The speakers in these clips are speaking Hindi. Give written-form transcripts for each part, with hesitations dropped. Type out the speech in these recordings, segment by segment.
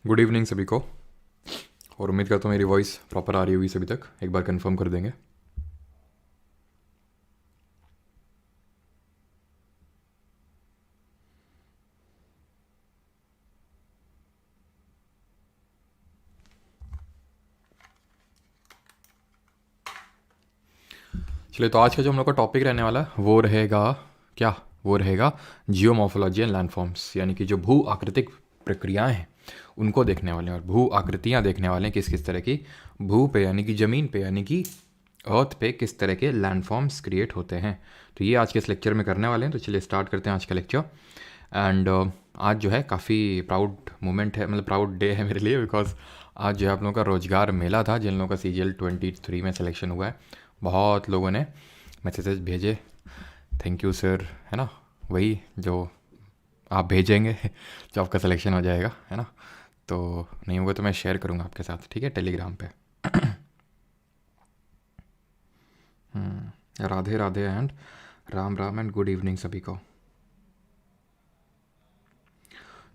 गुड इवनिंग सभी को। और उम्मीद करता हूँ मेरी वॉइस प्रॉपर आ रही होगी सभी तक। एक बार कंफर्म कर देंगे। चलिए, तो आज का जो हम लोग का टॉपिक रहने वाला है वो रहेगा क्या? वो रहेगा जियोमॉर्फोलॉजी एंड लैंडफॉर्म्स, यानी कि जो भू आकृतिक प्रक्रियाएं हैं उनको देखने वाले हैं और भू आकृतियाँ देखने वाले हैं किस किस तरह की भू पे यानी कि ज़मीन पे यानी कि अर्थ पे किस तरह के लैंडफॉर्म्स क्रिएट होते हैं। तो ये आज के इस लेक्चर में करने वाले हैं। तो चलिए स्टार्ट करते हैं आज का लेक्चर। एंड आज जो है काफ़ी प्राउड मोमेंट है, मतलब प्राउड डे है मेरे लिए, बिकॉज आज जो है आप लोगों का रोजगार मेला था जिन लोगों का CGL 23 में सिलेक्शन हुआ है। बहुत लोगों ने मैसेजेस भेजे, थैंक यू सर, है ना, वही जो आप भेजेंगे जो आपका सिलेक्शन हो जाएगा, है ना। तो नहीं होगा तो मैं शेयर करूँगा आपके साथ, ठीक है, टेलीग्राम पे। Radhe Radhe and Ram Ram and good evening सभी को।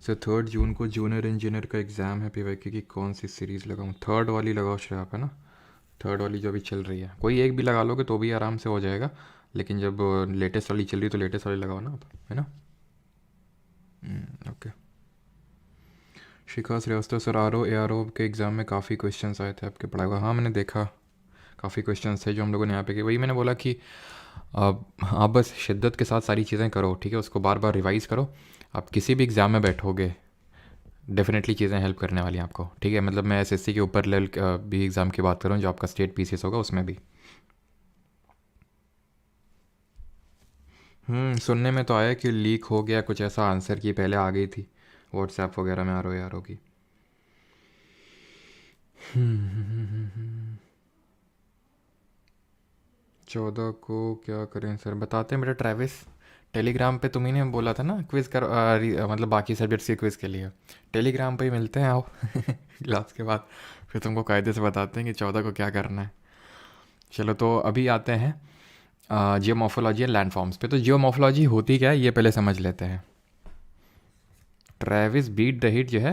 सर 3 जून को जूनियर इंजीनियर का एग्ज़ाम है, PYQ की कौन सी सीरीज़ लगाऊँ? 3rd वाली लगाओ श्रेया आप, है ना, 3rd वाली जो अभी चल रही है। कोई एक भी लगा लोगे तो भी आराम से हो जाएगा, लेकिन जब लेटेस्ट वाली चल रही है तो लेटेस्ट वाली लगाओ ना आप, है ना। ओके। शिखा श्रीवास्तव सर, ARO के एग्ज़ाम में काफ़ी क्वेश्चंस आए थे आपके पढ़ाए हुआ। हाँ, मैंने देखा काफ़ी क्वेश्चंस थे जो हम लोगों ने यहाँ पे किए। वही मैंने बोला कि आप बस शिद्दत के साथ सारी चीज़ें करो, ठीक है, उसको बार बार रिवाइज़ करो। आप किसी भी एग्ज़ाम में बैठोगे डेफिनेटली चीज़ें हेल्प करने वाली हैं आपको, ठीक है। मतलब मैं SSC के ऊपर लेवल भी एग्ज़ाम की बात करूँ जो आपका स्टेट PCS होगा उसमें भी। सुनने में तो आया कि लीक हो गया कुछ ऐसा आंसर की पहले आ गई थी व्हाट्सएप वगैरह में ARO की। 14 को क्या करें सर, बताते हैं बेटा। ट्रैविस, टेलीग्राम पे तुम्ही ने बोला था ना क्विज़ कर मतलब बाकी सब्जेक्ट्स के क्विज़ के लिए टेलीग्राम पे ही मिलते हैं, आओ क्लास के बाद फिर तुमको कायदे से बताते हैं कि 14 को क्या करना है। चलो, तो अभी आते हैं जियोमॉर्फोलॉजी एंड लैंडफॉर्म्स पे। तो जियोमॉर्फोलॉजी होती क्या है ये पहले समझ लेते हैं। ट्रैविस बीट द हिट जो है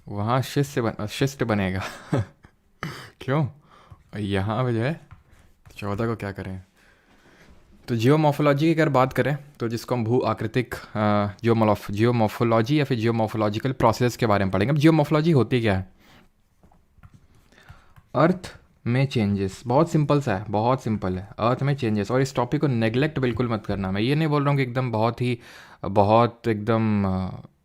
वहाँ शिष्ट बनेगा क्यों? यहाँ पे जो है 14 को क्या करें? तो जियोमॉर्फोलॉजी की अगर बात करें तो जिसको हम भू आकृतिक जियोमॉर्फोलॉजी या फिर जियोमॉर्फोलॉजिकल प्रोसेस के बारे में पढ़ेंगे। अब जियोमॉर्फोलॉजी होती क्या है? अर्थ में चेंजेस, बहुत सिंपल सा है, बहुत सिंपल है, अर्थ में चेंजेस। और इस टॉपिक को नेग्लेक्ट बिल्कुल मत करना। मैं ये नहीं बोल रहा हूँ कि एकदम बहुत एकदम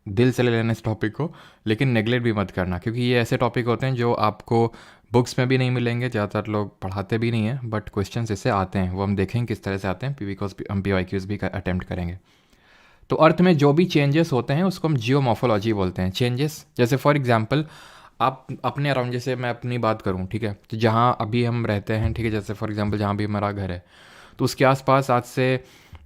दिल से ले लेना इस टॉपिक को, लेकिन नेग्लेक्ट भी मत करना, क्योंकि ये ऐसे टॉपिक होते हैं जो आपको बुक्स में भी नहीं मिलेंगे, ज़्यादातर लोग पढ़ाते भी नहीं हैं, बट क्वेश्चन इससे आते हैं, वो हम देखेंगे किस तरह से आते हैं, बिकॉज हम PYQs भी अटैम्प्ट करेंगे। तो अर्थ में जो भी चेंजेस होते हैं उसको हम जियोमॉर्फोलॉजी बोलते हैं। चेंजेस जैसे फॉर एग्जांपल आप अपने अराउंड, जैसे मैं अपनी बात करूं, ठीक है, तो जहां अभी हम रहते हैं, ठीक है, जैसे फॉर एग्जांपल जहां भी हमारा घर है तो उसके आसपास आज से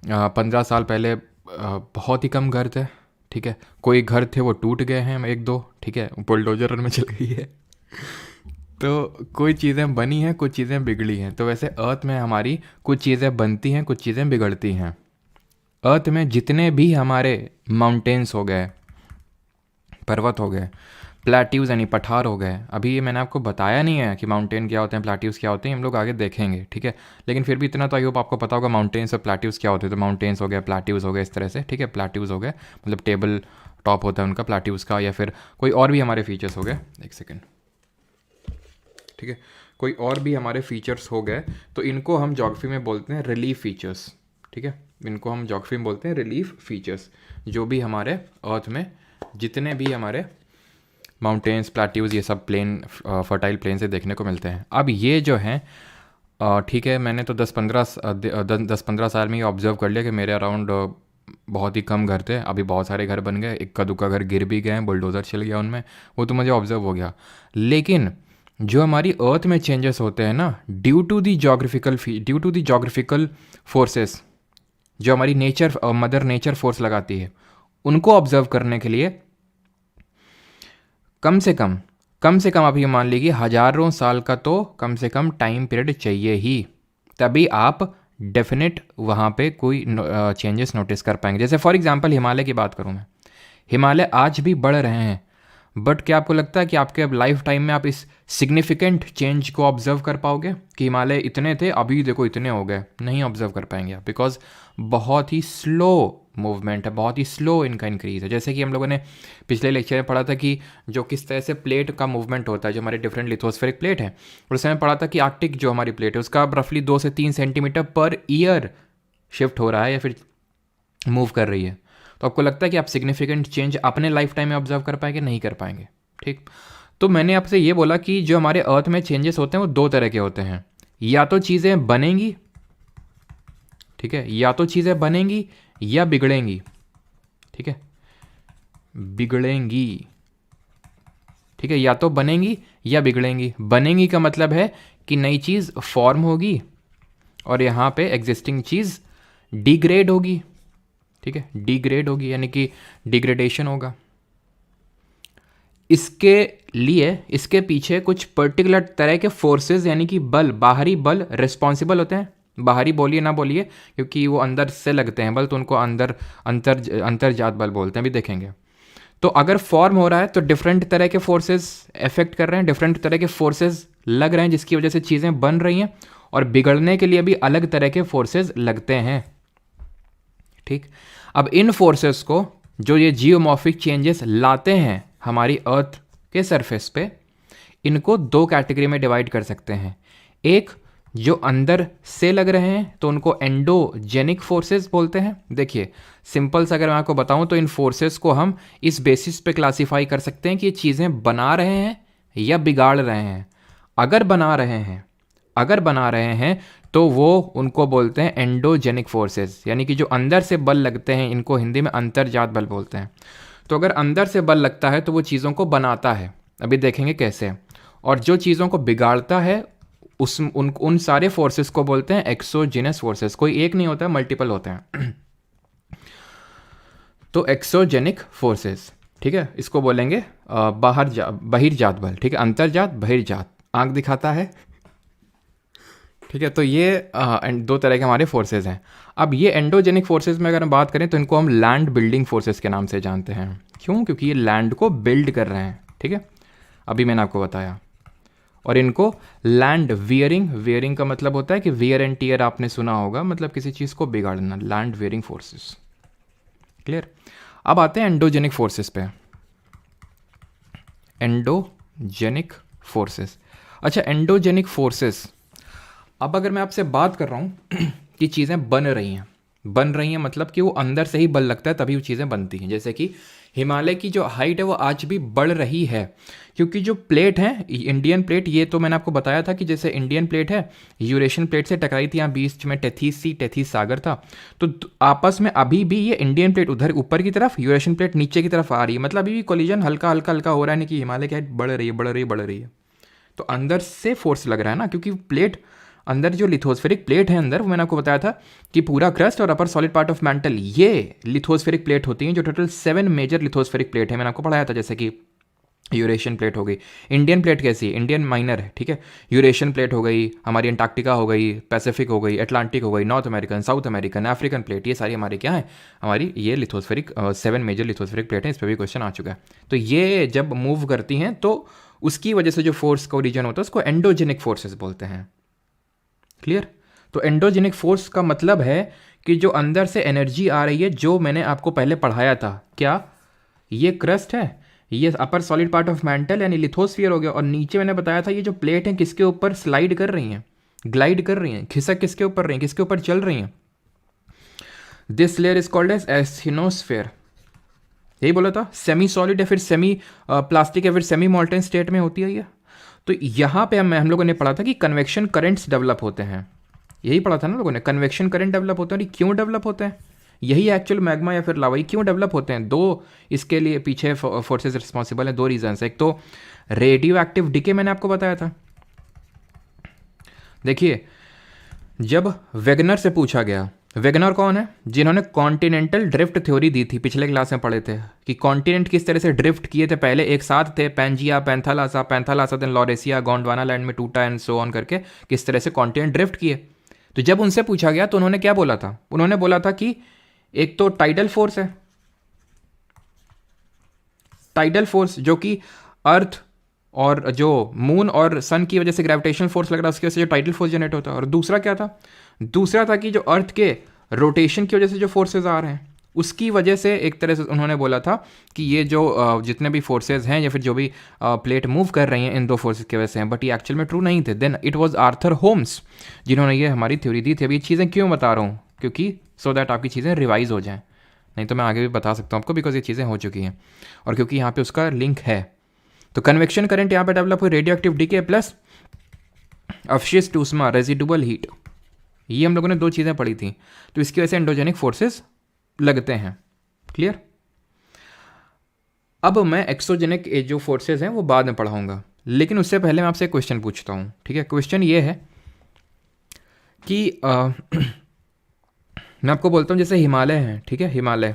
15 साल पहले बहुत ही कम घर थे, ठीक है। कोई घर थे वो टूट गए हैं एक दो, ठीक है, बुलडोजर में चल गई है तो कोई चीज़ें बनी हैं, कुछ चीज़ें बिगड़ी हैं। तो वैसे अर्थ में हमारी कुछ चीज़ें बनती हैं, कुछ चीज़ें बिगड़ती हैं। अर्थ में जितने भी हमारे माउंटेन्स हो गए, पर्वत हो गए, प्लेट्यूज यानी पठार हो गए, अभी ये मैंने आपको बताया नहीं है कि माउंटेन क्या होते हैं, प्लेट्यूज क्या होते हैं, हम लोग आगे देखेंगे, ठीक है। लेकिन फिर भी इतना तो आई होप आपको पता होगा माउंटेन्स और प्लेट्यूज क्या होते हैं। तो माउंटेन्स हो गए, प्लेट्यूज हो गए, इस तरह से, ठीक है। प्लेट्यूज हो गए मतलब टेबल टॉप होता है उनका, प्लेट्यूज का, या फिर कोई और भी हमारे फीचर्स हो गए, एक सेकेंड, ठीक है, कोई और भी हमारे फीचर्स हो गए, तो इनको हम ज्योग्राफी में बोलते हैं रिलीफ फीचर्स, ठीक है। इनको हम ज्योग्राफी में बोलते हैं रिलीफ फीचर्स। जो भी हमारे अर्थ में जितने भी हमारे माउंटेन्स, प्लेट्यूज, ये सब प्लेन, फर्टाइल प्लेन से देखने को मिलते हैं। अब ये जो हैं, ठीक है, मैंने तो 10-15 साल में ये ऑब्जर्व कर लिया कि मेरे अराउंड बहुत ही कम घर थे, अभी बहुत सारे घर बन गए, इक्का दुक्का घर गिर भी गए हैं, बुलडोज़र चल गया उनमें, वो तो मुझे ऑब्जर्व हो गया। लेकिन जो हमारी अर्थ में चेंजेस होते हैं ना, due to the geographical forces, जो हमारी नेचर, मदर नेचर फोर्स लगाती है, उनको ऑब्जर्व करने के लिए कम से कम अभी मान लीजिए हजारों साल का तो कम से कम टाइम पीरियड चाहिए ही, तभी आप डेफिनेट वहाँ पे कोई चेंजेस नोटिस कर पाएंगे। जैसे फॉर एग्जांपल हिमालय की बात करूँ मैं, हिमालय आज भी बढ़ रहे हैं, बट क्या आपको लगता है कि आपके अब लाइफ टाइम में आप इस सिग्निफिकेंट चेंज को ऑब्जर्व कर पाओगे कि हिमालय इतने थे अभी देखो इतने हो गए? नहीं ऑब्जर्व कर पाएंगे आप, बिकॉज बहुत ही स्लो मूवमेंट है, बहुत ही स्लो इनका इंक्रीज है। जैसे कि हम लोगों ने पिछले लेक्चर में पढ़ा था कि जो किस तरह से प्लेट का मूवमेंट होता है, जो हमारे डिफरेंट लिथोस्फेरिक प्लेट है, और उसमें पढ़ा था कि आर्कटिक जो हमारी प्लेट है उसका रफली 2 से 3 सेंटीमीटर पर ईयर शिफ्ट हो रहा है या फिर मूव कर रही है। तो आपको लगता है कि आप सिग्निफिकेंट चेंज अपने लाइफ टाइम में ऑब्जर्व कर पाएंगे? नहीं कर पाएंगे। ठीक, तो मैंने आपसे ये बोला कि जो हमारे अर्थ में चेंजेस होते हैं वो 2 तरह के होते हैं। या तो चीज़ें बनेंगी, ठीक है, या तो चीज़ें बनेंगी या बिगड़ेंगी। ठीक है, बिगड़ेंगी, ठीक है, या तो बनेंगी या बिगड़ेंगी। बनेंगी का मतलब है कि नई चीज़ फॉर्म होगी और यहाँ पे एग्जिस्टिंग चीज़ डिग्रेड होगी। ठीक है, डिग्रेड होगी यानी कि डिग्रेडेशन होगा। इसके लिए इसके पीछे कुछ पर्टिकुलर तरह के फोर्सेस यानी कि बल, बाहरी बल रिस्पॉन्सिबल होते हैं। बाहरी बोलिए ना बोलिए, क्योंकि वो अंदर से लगते हैं बल, तो उनको अंतर्जात बल बोलते हैं, अभी देखेंगे। तो अगर फॉर्म हो रहा है तो डिफरेंट तरह के फोर्सेस इफेक्ट कर रहे हैं, डिफरेंट तरह के फोर्सेस लग रहे हैं, जिसकी वजह से चीज़ें बन रही हैं। और बिगड़ने के लिए भी अलग तरह के फोर्सेस लगते हैं। ठीक, अब इन फोर्सेस को जो ये जियोमॉर्फिक चेंजेस लाते हैं हमारी अर्थ के सरफेस पे, इनको 2 कैटेगरी में डिवाइड कर सकते हैं। एक जो अंदर से लग रहे हैं तो उनको एंडोजेनिक फोर्सेस बोलते हैं। देखिए सिंपल से अगर मैं आपको बताऊं तो इन फोर्सेस को हम इस बेसिस पे क्लासिफाई कर सकते हैं कि ये चीज़ें बना रहे हैं या बिगाड़ रहे हैं। अगर बना रहे हैं तो वो उनको बोलते हैं एंडोजेनिक फोर्सेस, यानी कि जो अंदर से बल लगते हैं इनको हिंदी में अंतर्जात बल बोलते हैं। तो अगर अंदर से बल लगता है तो वो चीज़ों को बनाता है, अभी देखेंगे कैसे। और जो चीज़ों को बिगाड़ता है उन सारे फोर्सेस को बोलते हैं एक्सोजेनस फोर्सेस। कोई एक नहीं होता है, मल्टीपल होते हैं। तो एक्सोजेनिक फोर्सेस, ठीक है, इसको बोलेंगे बहिर्जात बल। ठीक है, अंतर्जात बहिर्जात, आंख दिखाता है। ठीक है, तो ये 2 तरह के हमारे फोर्सेस हैं। अब ये एंडोजेनिक फोर्सेस में अगर हम बात करें तो इनको हम लैंड बिल्डिंग फोर्सेस के नाम से जानते हैं। क्यों? क्योंकि ये लैंड को बिल्ड कर रहे हैं। ठीक है, अभी मैंने आपको बताया। और इनको लैंड वियरिंग का मतलब होता है कि वियर एंड टियर आपने सुना होगा, मतलब किसी चीज़ को बिगाड़ना, लैंड वियरिंग फोर्सेस। क्लियर? अब आते हैं एंडोजेनिक फोर्सेस पे। एंडोजेनिक फोर्सेस, अच्छा एंडोजेनिक फोर्सेस, अब अगर मैं आपसे बात कर रहा हूँ कि चीज़ें बन रही हैं मतलब कि वो अंदर से ही बल लगता है तभी वो चीज़ें बनती हैं। जैसे कि हिमालय की जो हाइट है वो आज भी बढ़ रही है, क्योंकि जो प्लेट है इंडियन प्लेट, ये तो मैंने आपको बताया था कि जैसे इंडियन प्लेट है यूरेशियन प्लेट से टकराई थी, यहाँ बीच में टेथीस सागर था, तो आपस में अभी भी ये इंडियन प्लेट उधर ऊपर की तरफ, यूरेशियन प्लेट नीचे की तरफ आ रही है। मतलब अभी भी कोलिजन हल्का हल्का हो रहा है, नहीं कि हिमालय की हाइट बढ़ रही है। तो अंदर से फोर्स लग रहा है ना, क्योंकि प्लेट अंदर जो लिथोस्फेरिक प्लेट है अंदर, वो मैंने आपको बताया था कि पूरा क्रस्ट और अपर सॉलिड पार्ट ऑफ मैंटल ये लिथोस्फेरिक प्लेट होती हैं, जो टोटल 7 मेजर लिथोस्फेरिक प्लेट है, मैंने आपको पढ़ाया था। जैसे कि यूरेशियन प्लेट हो गई, इंडियन प्लेट कैसी है, इंडियन माइनर है, ठीक है, यूरेशियन प्लेट हो गई, हमारी अंटार्कटिका हो गई, पैसिफिक हो गई, अटलांटिक हो गई, north American, south American, African plate, ये सारी हमारी क्या है, हमारी ये लिथोस्फेरिक 7 मेजर लिथोस्फेरिक प्लेट है। इस पर भी क्वेश्चन आ चुका है। तो ये जब मूव करती हैं तो उसकी वजह से जो फोर्स का ओरिजिन होता है उसको एंडोजेनिक फोर्सेस बोलते हैं। क्लियर? तो एंडोजेनिक फोर्स का मतलब है कि जो अंदर से एनर्जी आ रही है, जो मैंने आपको पहले पढ़ाया था, क्या ये क्रस्ट है, ये अपर सॉलिड पार्ट ऑफ मैंटल यानी लिथोस्फीयर हो गया, और नीचे मैंने बताया था ये जो प्लेट है किसके ऊपर स्लाइड कर रही हैं, ग्लाइड कर रही हैं, खिसक किसके ऊपर रही हैं, किसके ऊपर चल रही हैं। This layer is called as asthenosphere. यही बोला था, सेमी सॉलिड या फिर सेमी प्लास्टिक या फिर सेमी मोल्टेन स्टेट में होती है ये। तो यहाँ पे हम लोगों ने पढ़ा था कि कन्वेक्शन करंट्स डेवलप होते हैं, यही पढ़ा था ना लोगों ने, कन्वेक्शन करंट डेवलप होते हैं। क्यों डेवलप होते हैं? यही एक्चुअल मैग्मा या फिर लावा क्यों डेवलप होते हैं? 2 इसके लिए पीछे फोर्सेस रिस्पॉन्सिबल हैं, 2 रीजंस। एक तो रेडियो एक्टिव डिके, मैंने आपको बताया था। देखिए जब वेगनर से पूछा गया, वेगनर कौन है? जिन्होंने कॉन्टिनेंटल ड्रिफ्ट थ्योरी दी थी, पिछले क्लास में पढ़े थे कि कॉन्टिनेंट किस तरह से ड्रिफ्ट किए थे, पहले एक साथ थे, Pangaea, Panthalassa then Laurasia, Gondwana land में टूटा एंड सो ऑन करके किस तरह से कॉन्टिनेंट ड्रिफ्ट किए। तो जब उनसे पूछा गया तो उन्होंने क्या बोला था? उन्होंने बोला था कि एक तो टाइडल फोर्स है, टाइडल फोर्स जो कि अर्थ और जो मून और सन की वजह से ग्रेविटेशनल फोर्स लग रहा है, उसकी वजह से जो टाइडल फोर्स जनरेट होता है। और दूसरा क्या था, दूसरा था कि जो अर्थ के रोटेशन की वजह से जो फोर्सेज आ रहे हैं उसकी वजह से एक तरह से उन्होंने बोला था कि ये जो जितने भी फोर्सेज हैं या फिर जो भी प्लेट मूव कर रही हैं इन दो फोर्सेज की वजह से हैं, बट ये एक्चुअल में ट्रू नहीं थे। Then it was Arthur Holmes जिन्होंने ये हमारी थ्योरी दी थी। अब ये चीज़ें क्यों बता रहा हूँ, क्योंकि सो दैट आपकी चीज़ें रिवाइज हो जाएँ, नहीं तो मैं आगे भी बता सकता हूँ आपको, बिकॉज ये चीज़ें हो चुकी हैं और क्योंकि यहाँ पे उसका लिंक है। तो कन्वेक्शन करंट यहाँ पे डेवलप हुई, रेडियो एक्टिव डीके प्लस अवशिष्ट ऊष्मा रेजिडुअल हीट, ये हम लोगों ने दो चीज़ें पढ़ी थी। तो इसकी वजह से एंडोजेनिक फोर्सेस लगते हैं। क्लियर। अब मैं एक्सोजेनिक जो फोर्सेस हैं वो बाद में पढ़ाऊंगा, लेकिन उससे पहले मैं आपसे एक क्वेश्चन पूछता हूँ। ठीक है, क्वेश्चन ये है कि मैं आपको बोलता हूँ जैसे हिमालय हैं, ठीक है, हिमालय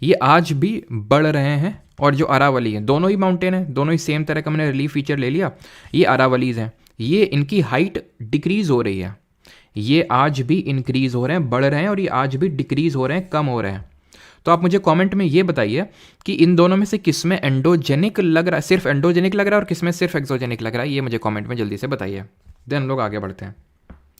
ये आज भी बढ़ रहे हैं, और जो अरावली है, दोनों ही माउंटेन है, दोनों ही सेम तरह का मैंने रिलीफ फीचर ले लिया। ये अरावलीज हैं, ये इनकी हाइट डिक्रीज हो रही है, ये आज भी इंक्रीज हो रहे हैं, बढ़ रहे हैं, और ये आज भी डिक्रीज हो रहे हैं, कम हो रहे हैं। तो आप मुझे कमेंट में ये बताइए कि इन दोनों में से किस में एंडोजेनिक लग रहा है, सिर्फ एंडोजेनिक लग रहा है, और किस में सिर्फ एक्सोजेनिक लग रहा है। ये मुझे कमेंट में जल्दी से बताइए, देन हम लोग आगे बढ़ते हैं।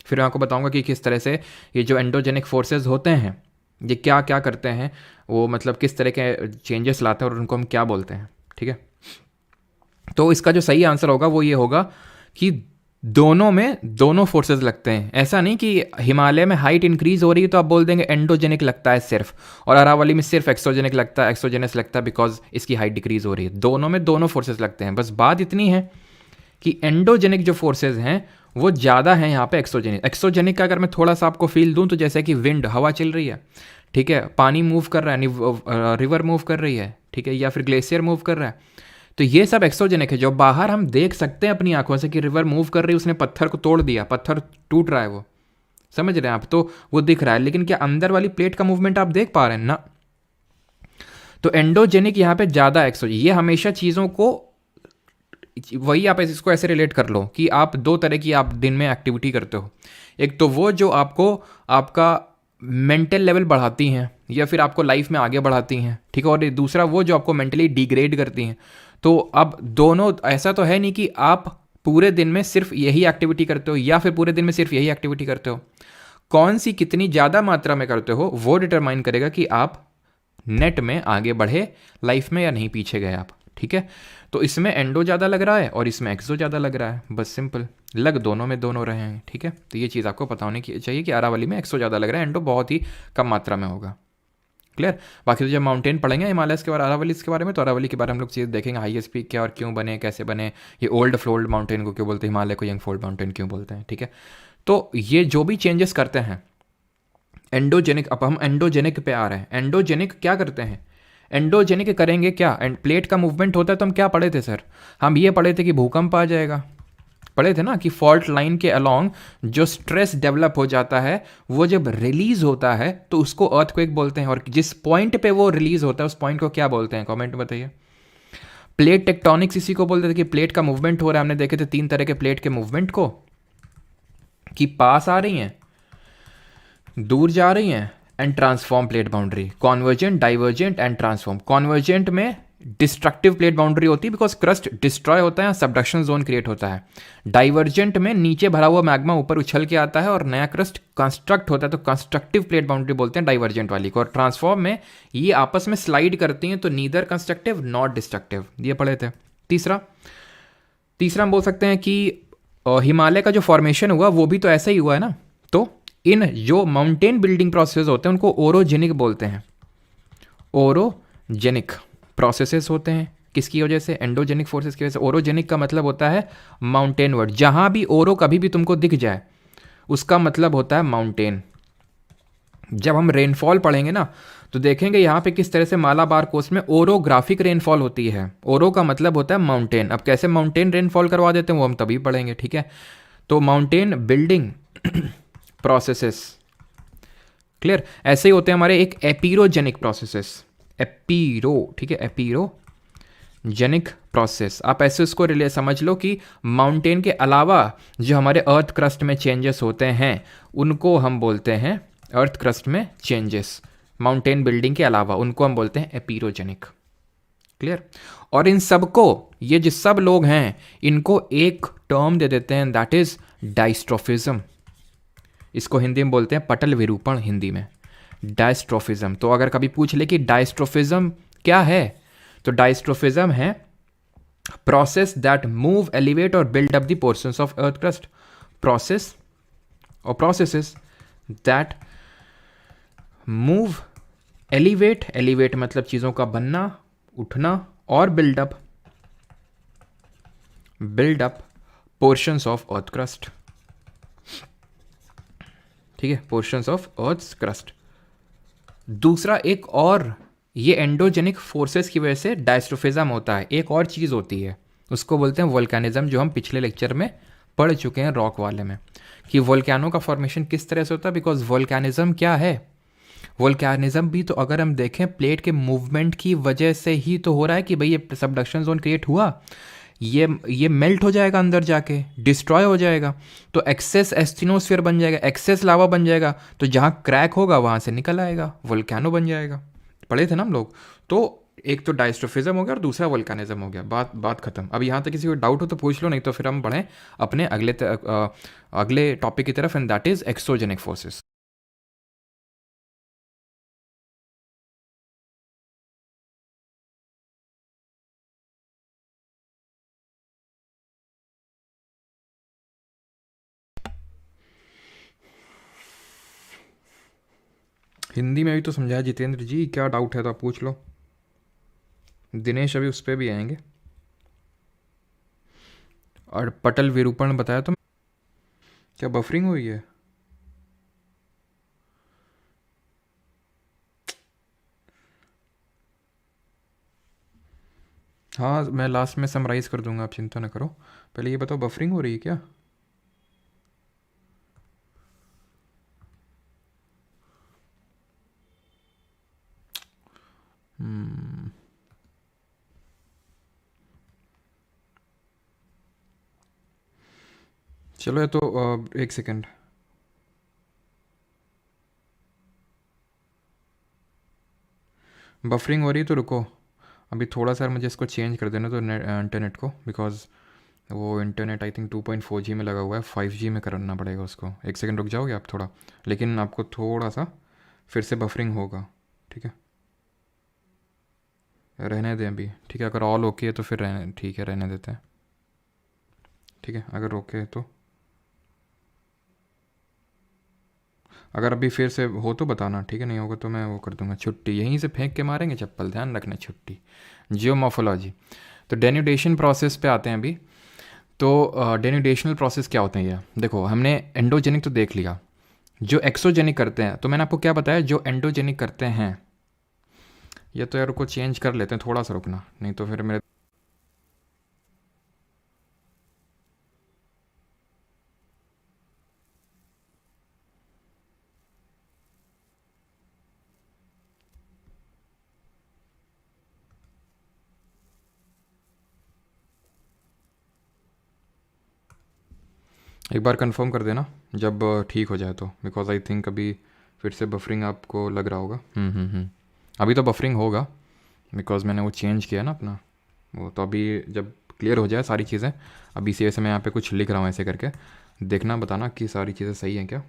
फिर मैं आपको बताऊंगा कि किस तरह से ये जो एंडोजेनिक फोर्सेज होते हैं ये क्या क्या करते हैं, वो मतलब किस तरह के चेंजेस लाते हैं और उनको हम क्या बोलते हैं। ठीक है, तो इसका जो सही आंसर होगा वो ये होगा कि दोनों में दोनों फोर्सेस लगते हैं। ऐसा नहीं कि हिमालय में हाइट इंक्रीज हो रही है तो आप बोल देंगे एंडोजेनिक लगता है सिर्फ, और अरावली में सिर्फ एक्सोजेनिक लगता है, एक्सोजेनस लगता है बिकॉज इसकी हाइट डिक्रीज हो रही है। दोनों में दोनों फोर्सेस लगते हैं। बस बात इतनी है कि एंडोजेनिक जो फोर्सेज हैं वो ज़्यादा हैं यहाँ पे एक्सोजेनिक। एक्सोजेनिक का अगर मैं थोड़ा सा आपको फील दूँ तो जैसे कि विंड, हवा चल रही है, ठीक है, पानी मूव कर रहा है, रिवर मूव कर रही है, ठीक है, या फिर ग्लेशियर मूव कर रहा है, तो ये सब एक्सोजेनिक है। जो बाहर हम देख सकते हैं अपनी आंखों से कि रिवर मूव कर रही है, उसने पत्थर को तोड़ दिया, पत्थर टूट रहा है, वो समझ रहे हैं आप, तो वो दिख रहा है, लेकिन क्या अंदर वाली प्लेट का मूवमेंट आप देख पा रहे हैं ना। तो एंडोजेनिक यहाँ पे ज़्यादा एक्सोजेनिक, ये हमेशा चीज़ों को, वही आप इसको ऐसे रिलेट कर लो कि आप दो तरह की आप दिन में एक्टिविटी करते हो। एक तो वो जो आपको आपका मेंटल लेवल बढ़ाती हैं या फिर आपको लाइफ में आगे बढ़ाती हैं, ठीक है, और दूसरा वो जो आपको मेंटली डिग्रेड करती हैं। तो अब दोनों, ऐसा तो है नहीं कि आप पूरे दिन में सिर्फ यही एक्टिविटी करते हो या फिर पूरे दिन में सिर्फ यही एक्टिविटी करते हो। कौन सी कितनी ज़्यादा मात्रा में करते हो वो डिटरमाइन करेगा कि आप नेट में आगे बढ़े लाइफ में या नहीं, पीछे गए आप। ठीक है, तो इसमें एंडो ज़्यादा लग रहा है और इसमें एक्सो ज़्यादा लग रहा है, बस सिंपल, लग दोनों में दोनों रहे हैं। ठीक है, तो ये चीज़ आपको पता होनी चाहिए कि अरावली में एक्सो ज़्यादा लग रहा है, एंडो बहुत ही कम मात्रा में होगा। क्लियर। बाकी तो जब माउंटेन पढ़ेंगे हिमालयस के बारे, अरावलीज के बारे में, तो अरावली के बारे में हम लोग चीज़ देखेंगे, हाईएस्ट पीक क्या और क्यों बने, कैसे बने, ये ओल्ड फोल्ड माउंटेन को क्यों बोलते हैं, हिमालय को यंग फोल्ड माउंटेन क्यों बोलते हैं। ठीक है, तो ये जो भी चेंजेस करते हैं एंडोजेनिक, अब हम एंडोजेनिक पे आ रहे हैं। एंडोजेनिक क्या करते हैं, एंडोजेनिक करेंगे क्या, एंड प्लेट का मूवमेंट होता है तो हम क्या पढ़े थे सर, हम ये पढ़े थे कि भूकंप आ जाएगा, पढ़े थे ना, कि फॉल्ट लाइन के अलोंग जो स्ट्रेस डेवलप हो जाता है वो जब रिलीज होता है तो उसको अर्थक्वेक बोलते हैं, और जिस पॉइंट पे वो रिलीज होता है उस पॉइंट को क्या बोलते हैं, कमेंट में बताइए। प्लेट टेक्टोनिक्स इसी को बोलते थे कि प्लेट का मूवमेंट हो रहा है। हमने देखे थे 3 तरह के प्लेट के मूवमेंट को, कि पास आ रही हैं, दूर जा रही हैं, and transform plate boundary, convergent, divergent and transform. Convergent में डिस्ट्रक्टिव प्लेट बाउंड्री होती है बिकॉज क्रस्ट डिस्ट्रॉय होता है, सबडक्शन जोन क्रिएट होता है। डाइवर्जेंट में नीचे भरा हुआ मैग्मा ऊपर उछल के आता है और नया क्रस्ट कंस्ट्रक्ट होता है, तो कंस्ट्रक्टिव प्लेट बाउंड्री बोलते हैं डाइवर्जेंट वाली को। और ट्रांसफॉर्म में ये आपस में स्लाइड करती हैं, तो नीदर कंस्ट्रक्टिव नॉट डिस्ट्रक्टिव, ये पढ़े थे। तीसरा हम बोल सकते हैं कि हिमालय का जो फॉर्मेशन हुआ वो भी तो ऐसा ही हुआ है ना। तो इन जो माउंटेन बिल्डिंग प्रोसेस होते हैं उनको ओरोजेनिक बोलते हैं। ओरोजेनिक प्रोसेसेस होते हैं किसकी वजह से, एंडोजेनिक फोर्सेस की वजह से। ओरोजेनिक का मतलब होता है माउंटेन वर्ड, जहां भी ओरो कभी भी तुमको दिख जाए उसका मतलब होता है माउंटेन। जब हम रेनफॉल पढ़ेंगे ना तो देखेंगे यहाँ पे किस तरह से मालाबार कोस्ट में ओरोग्राफिक रेनफॉल होती है। ओरो का मतलब होता है माउंटेन। अब कैसे माउंटेन रेनफॉल करवा देते हैं वो हम तभी पढ़ेंगे। ठीक है, तो माउंटेन बिल्डिंग प्रोसेसेस, क्लियर, ऐसे ही होते हैं हमारे एक एपीरोजेनिक प्रोसेसेस, एपीरो, ठीक है, एपीरोजेनिक प्रोसेस। आप ऐसे उसको रिले समझ लो कि माउंटेन के अलावा जो हमारे अर्थ क्रस्ट में चेंजेस होते हैं उनको हम बोलते हैं, अर्थ क्रस्ट में चेंजेस माउंटेन बिल्डिंग के अलावा उनको हम बोलते हैं एपीरोजेनिक। क्लियर। और इन सबको, ये जो सब लोग हैं, इनको एक टर्म दे देते हैं, दैट इज डायस्ट्रोफिज्म। इसको हिंदी में बोलते हैं पटल विरूपण, हिंदी में डायस्ट्रोफिज्म। तो अगर कभी पूछ ले कि डायस्ट्रोफिज्म क्या है, तो डायस्ट्रोफिज्म है प्रोसेस दैट मूव, एलिवेट और build up the portions of earth crust. Process और processes that move, elevate, elevate मतलब चीज़ों का बनना, उठना, और build up, build up portions of earth crust. ठीक है, पोर्शंस ऑफ अर्थ क्रस्ट। दूसरा एक और, ये एंडोजेनिक फोर्सेस की वजह से डायस्ट्रोफिज्म होता है। एक और चीज़ होती है, उसको बोलते हैं वोल्केनिज्म, जो हम पिछले लेक्चर में पढ़ चुके हैं रॉक वाले में, कि वोल्केनो का फॉर्मेशन किस तरह से होता है। बिकॉज वोल्केनिज्म क्या है, वोल्केनिज्म भी तो अगर हम देखें प्लेट के मूवमेंट की वजह से ही तो हो रहा है कि भाई ये सबडक्शन जोन क्रिएट हुआ, ये मेल्ट हो जाएगा, अंदर जाके डिस्ट्रॉय हो जाएगा, तो एक्सेस एस्थिनोस्फीयर बन जाएगा, एक्सेस लावा बन जाएगा, तो जहाँ क्रैक होगा वहाँ से निकल आएगा, वोल्केनो बन जाएगा। पढ़े थे ना हम लोग। तो एक तो डायस्ट्रोफिज्म हो गया और दूसरा वोल्केनिज्म हो गया। बात खत्म। अब यहाँ तक किसी को डाउट हो तो पूछ लो, नहीं तो फिर हम बढ़ें अपने अगले टॉपिक की तरफ, and that is exogenic forces. Hindi में भी तो समझाया जितेंद्र जी, क्या डाउट है तो आप पूछ लो। दिनेश अभी उस पर भी आएंगे। और पटल विरूपण बताया तो, क्या बफरिंग हुई है? हाँ, मैं लास्ट में समराइज़ कर दूंगा, आप चिंता ना करो। पहले ये बताओ, बफरिंग हो रही है क्या? चलो, ये तो एक सेकेंड। बफरिंग हो रही है तो रुको, अभी थोड़ा सा मुझे इसको चेंज कर देना तो इंटरनेट को, बिकॉज वो इंटरनेट आई थिंक 2.4G में लगा हुआ है, 5G में करना पड़ेगा उसको। एक सेकंड रुक जाओगे आप थोड़ा, लेकिन आपको थोड़ा सा फिर से बफरिंग होगा, ठीक है? रहने दें अभी, ठीक है? अगर ऑल ओके है तो फिर रहने, ठीक है, रहने देते हैं, ठीक है? अगर ओके है तो, अगर अभी फिर से हो तो बताना, ठीक है? नहीं होगा तो मैं वो कर दूंगा, छुट्टी। यहीं से फेंक के मारेंगे चप्पल, ध्यान रखना, छुट्टी। जियोमॉर्फोलॉजी। तो डेन्यूडेशन प्रोसेस पे आते हैं अभी। तो डेन्यूडेशनल प्रोसेस क्या होते हैं ये देखो, हमने एंडोजेनिक तो देख लिया, जो एक्सोजेनिक करते हैं, तो मैंने आपको क्या बताया, जो एंडोजेनिक करते हैं। ये तो यार को चेंज कर लेते हैं, थोड़ा सा रुकना, नहीं तो फिर मेरे, एक बार कंफर्म कर देना जब ठीक हो जाए तो, बिकॉज आई थिंक अभी फिर से बफरिंग आपको लग रहा होगा। अभी तो बफरिंग होगा, बिकॉज मैंने वो चेंज किया ना अपना वो। तो अभी जब क्लियर हो जाए सारी चीज़ें, अभी इसी वजह से मैं यहाँ पे कुछ लिख रहा हूँ ऐसे करके, देखना बताना कि सारी चीज़ें सही हैं क्या।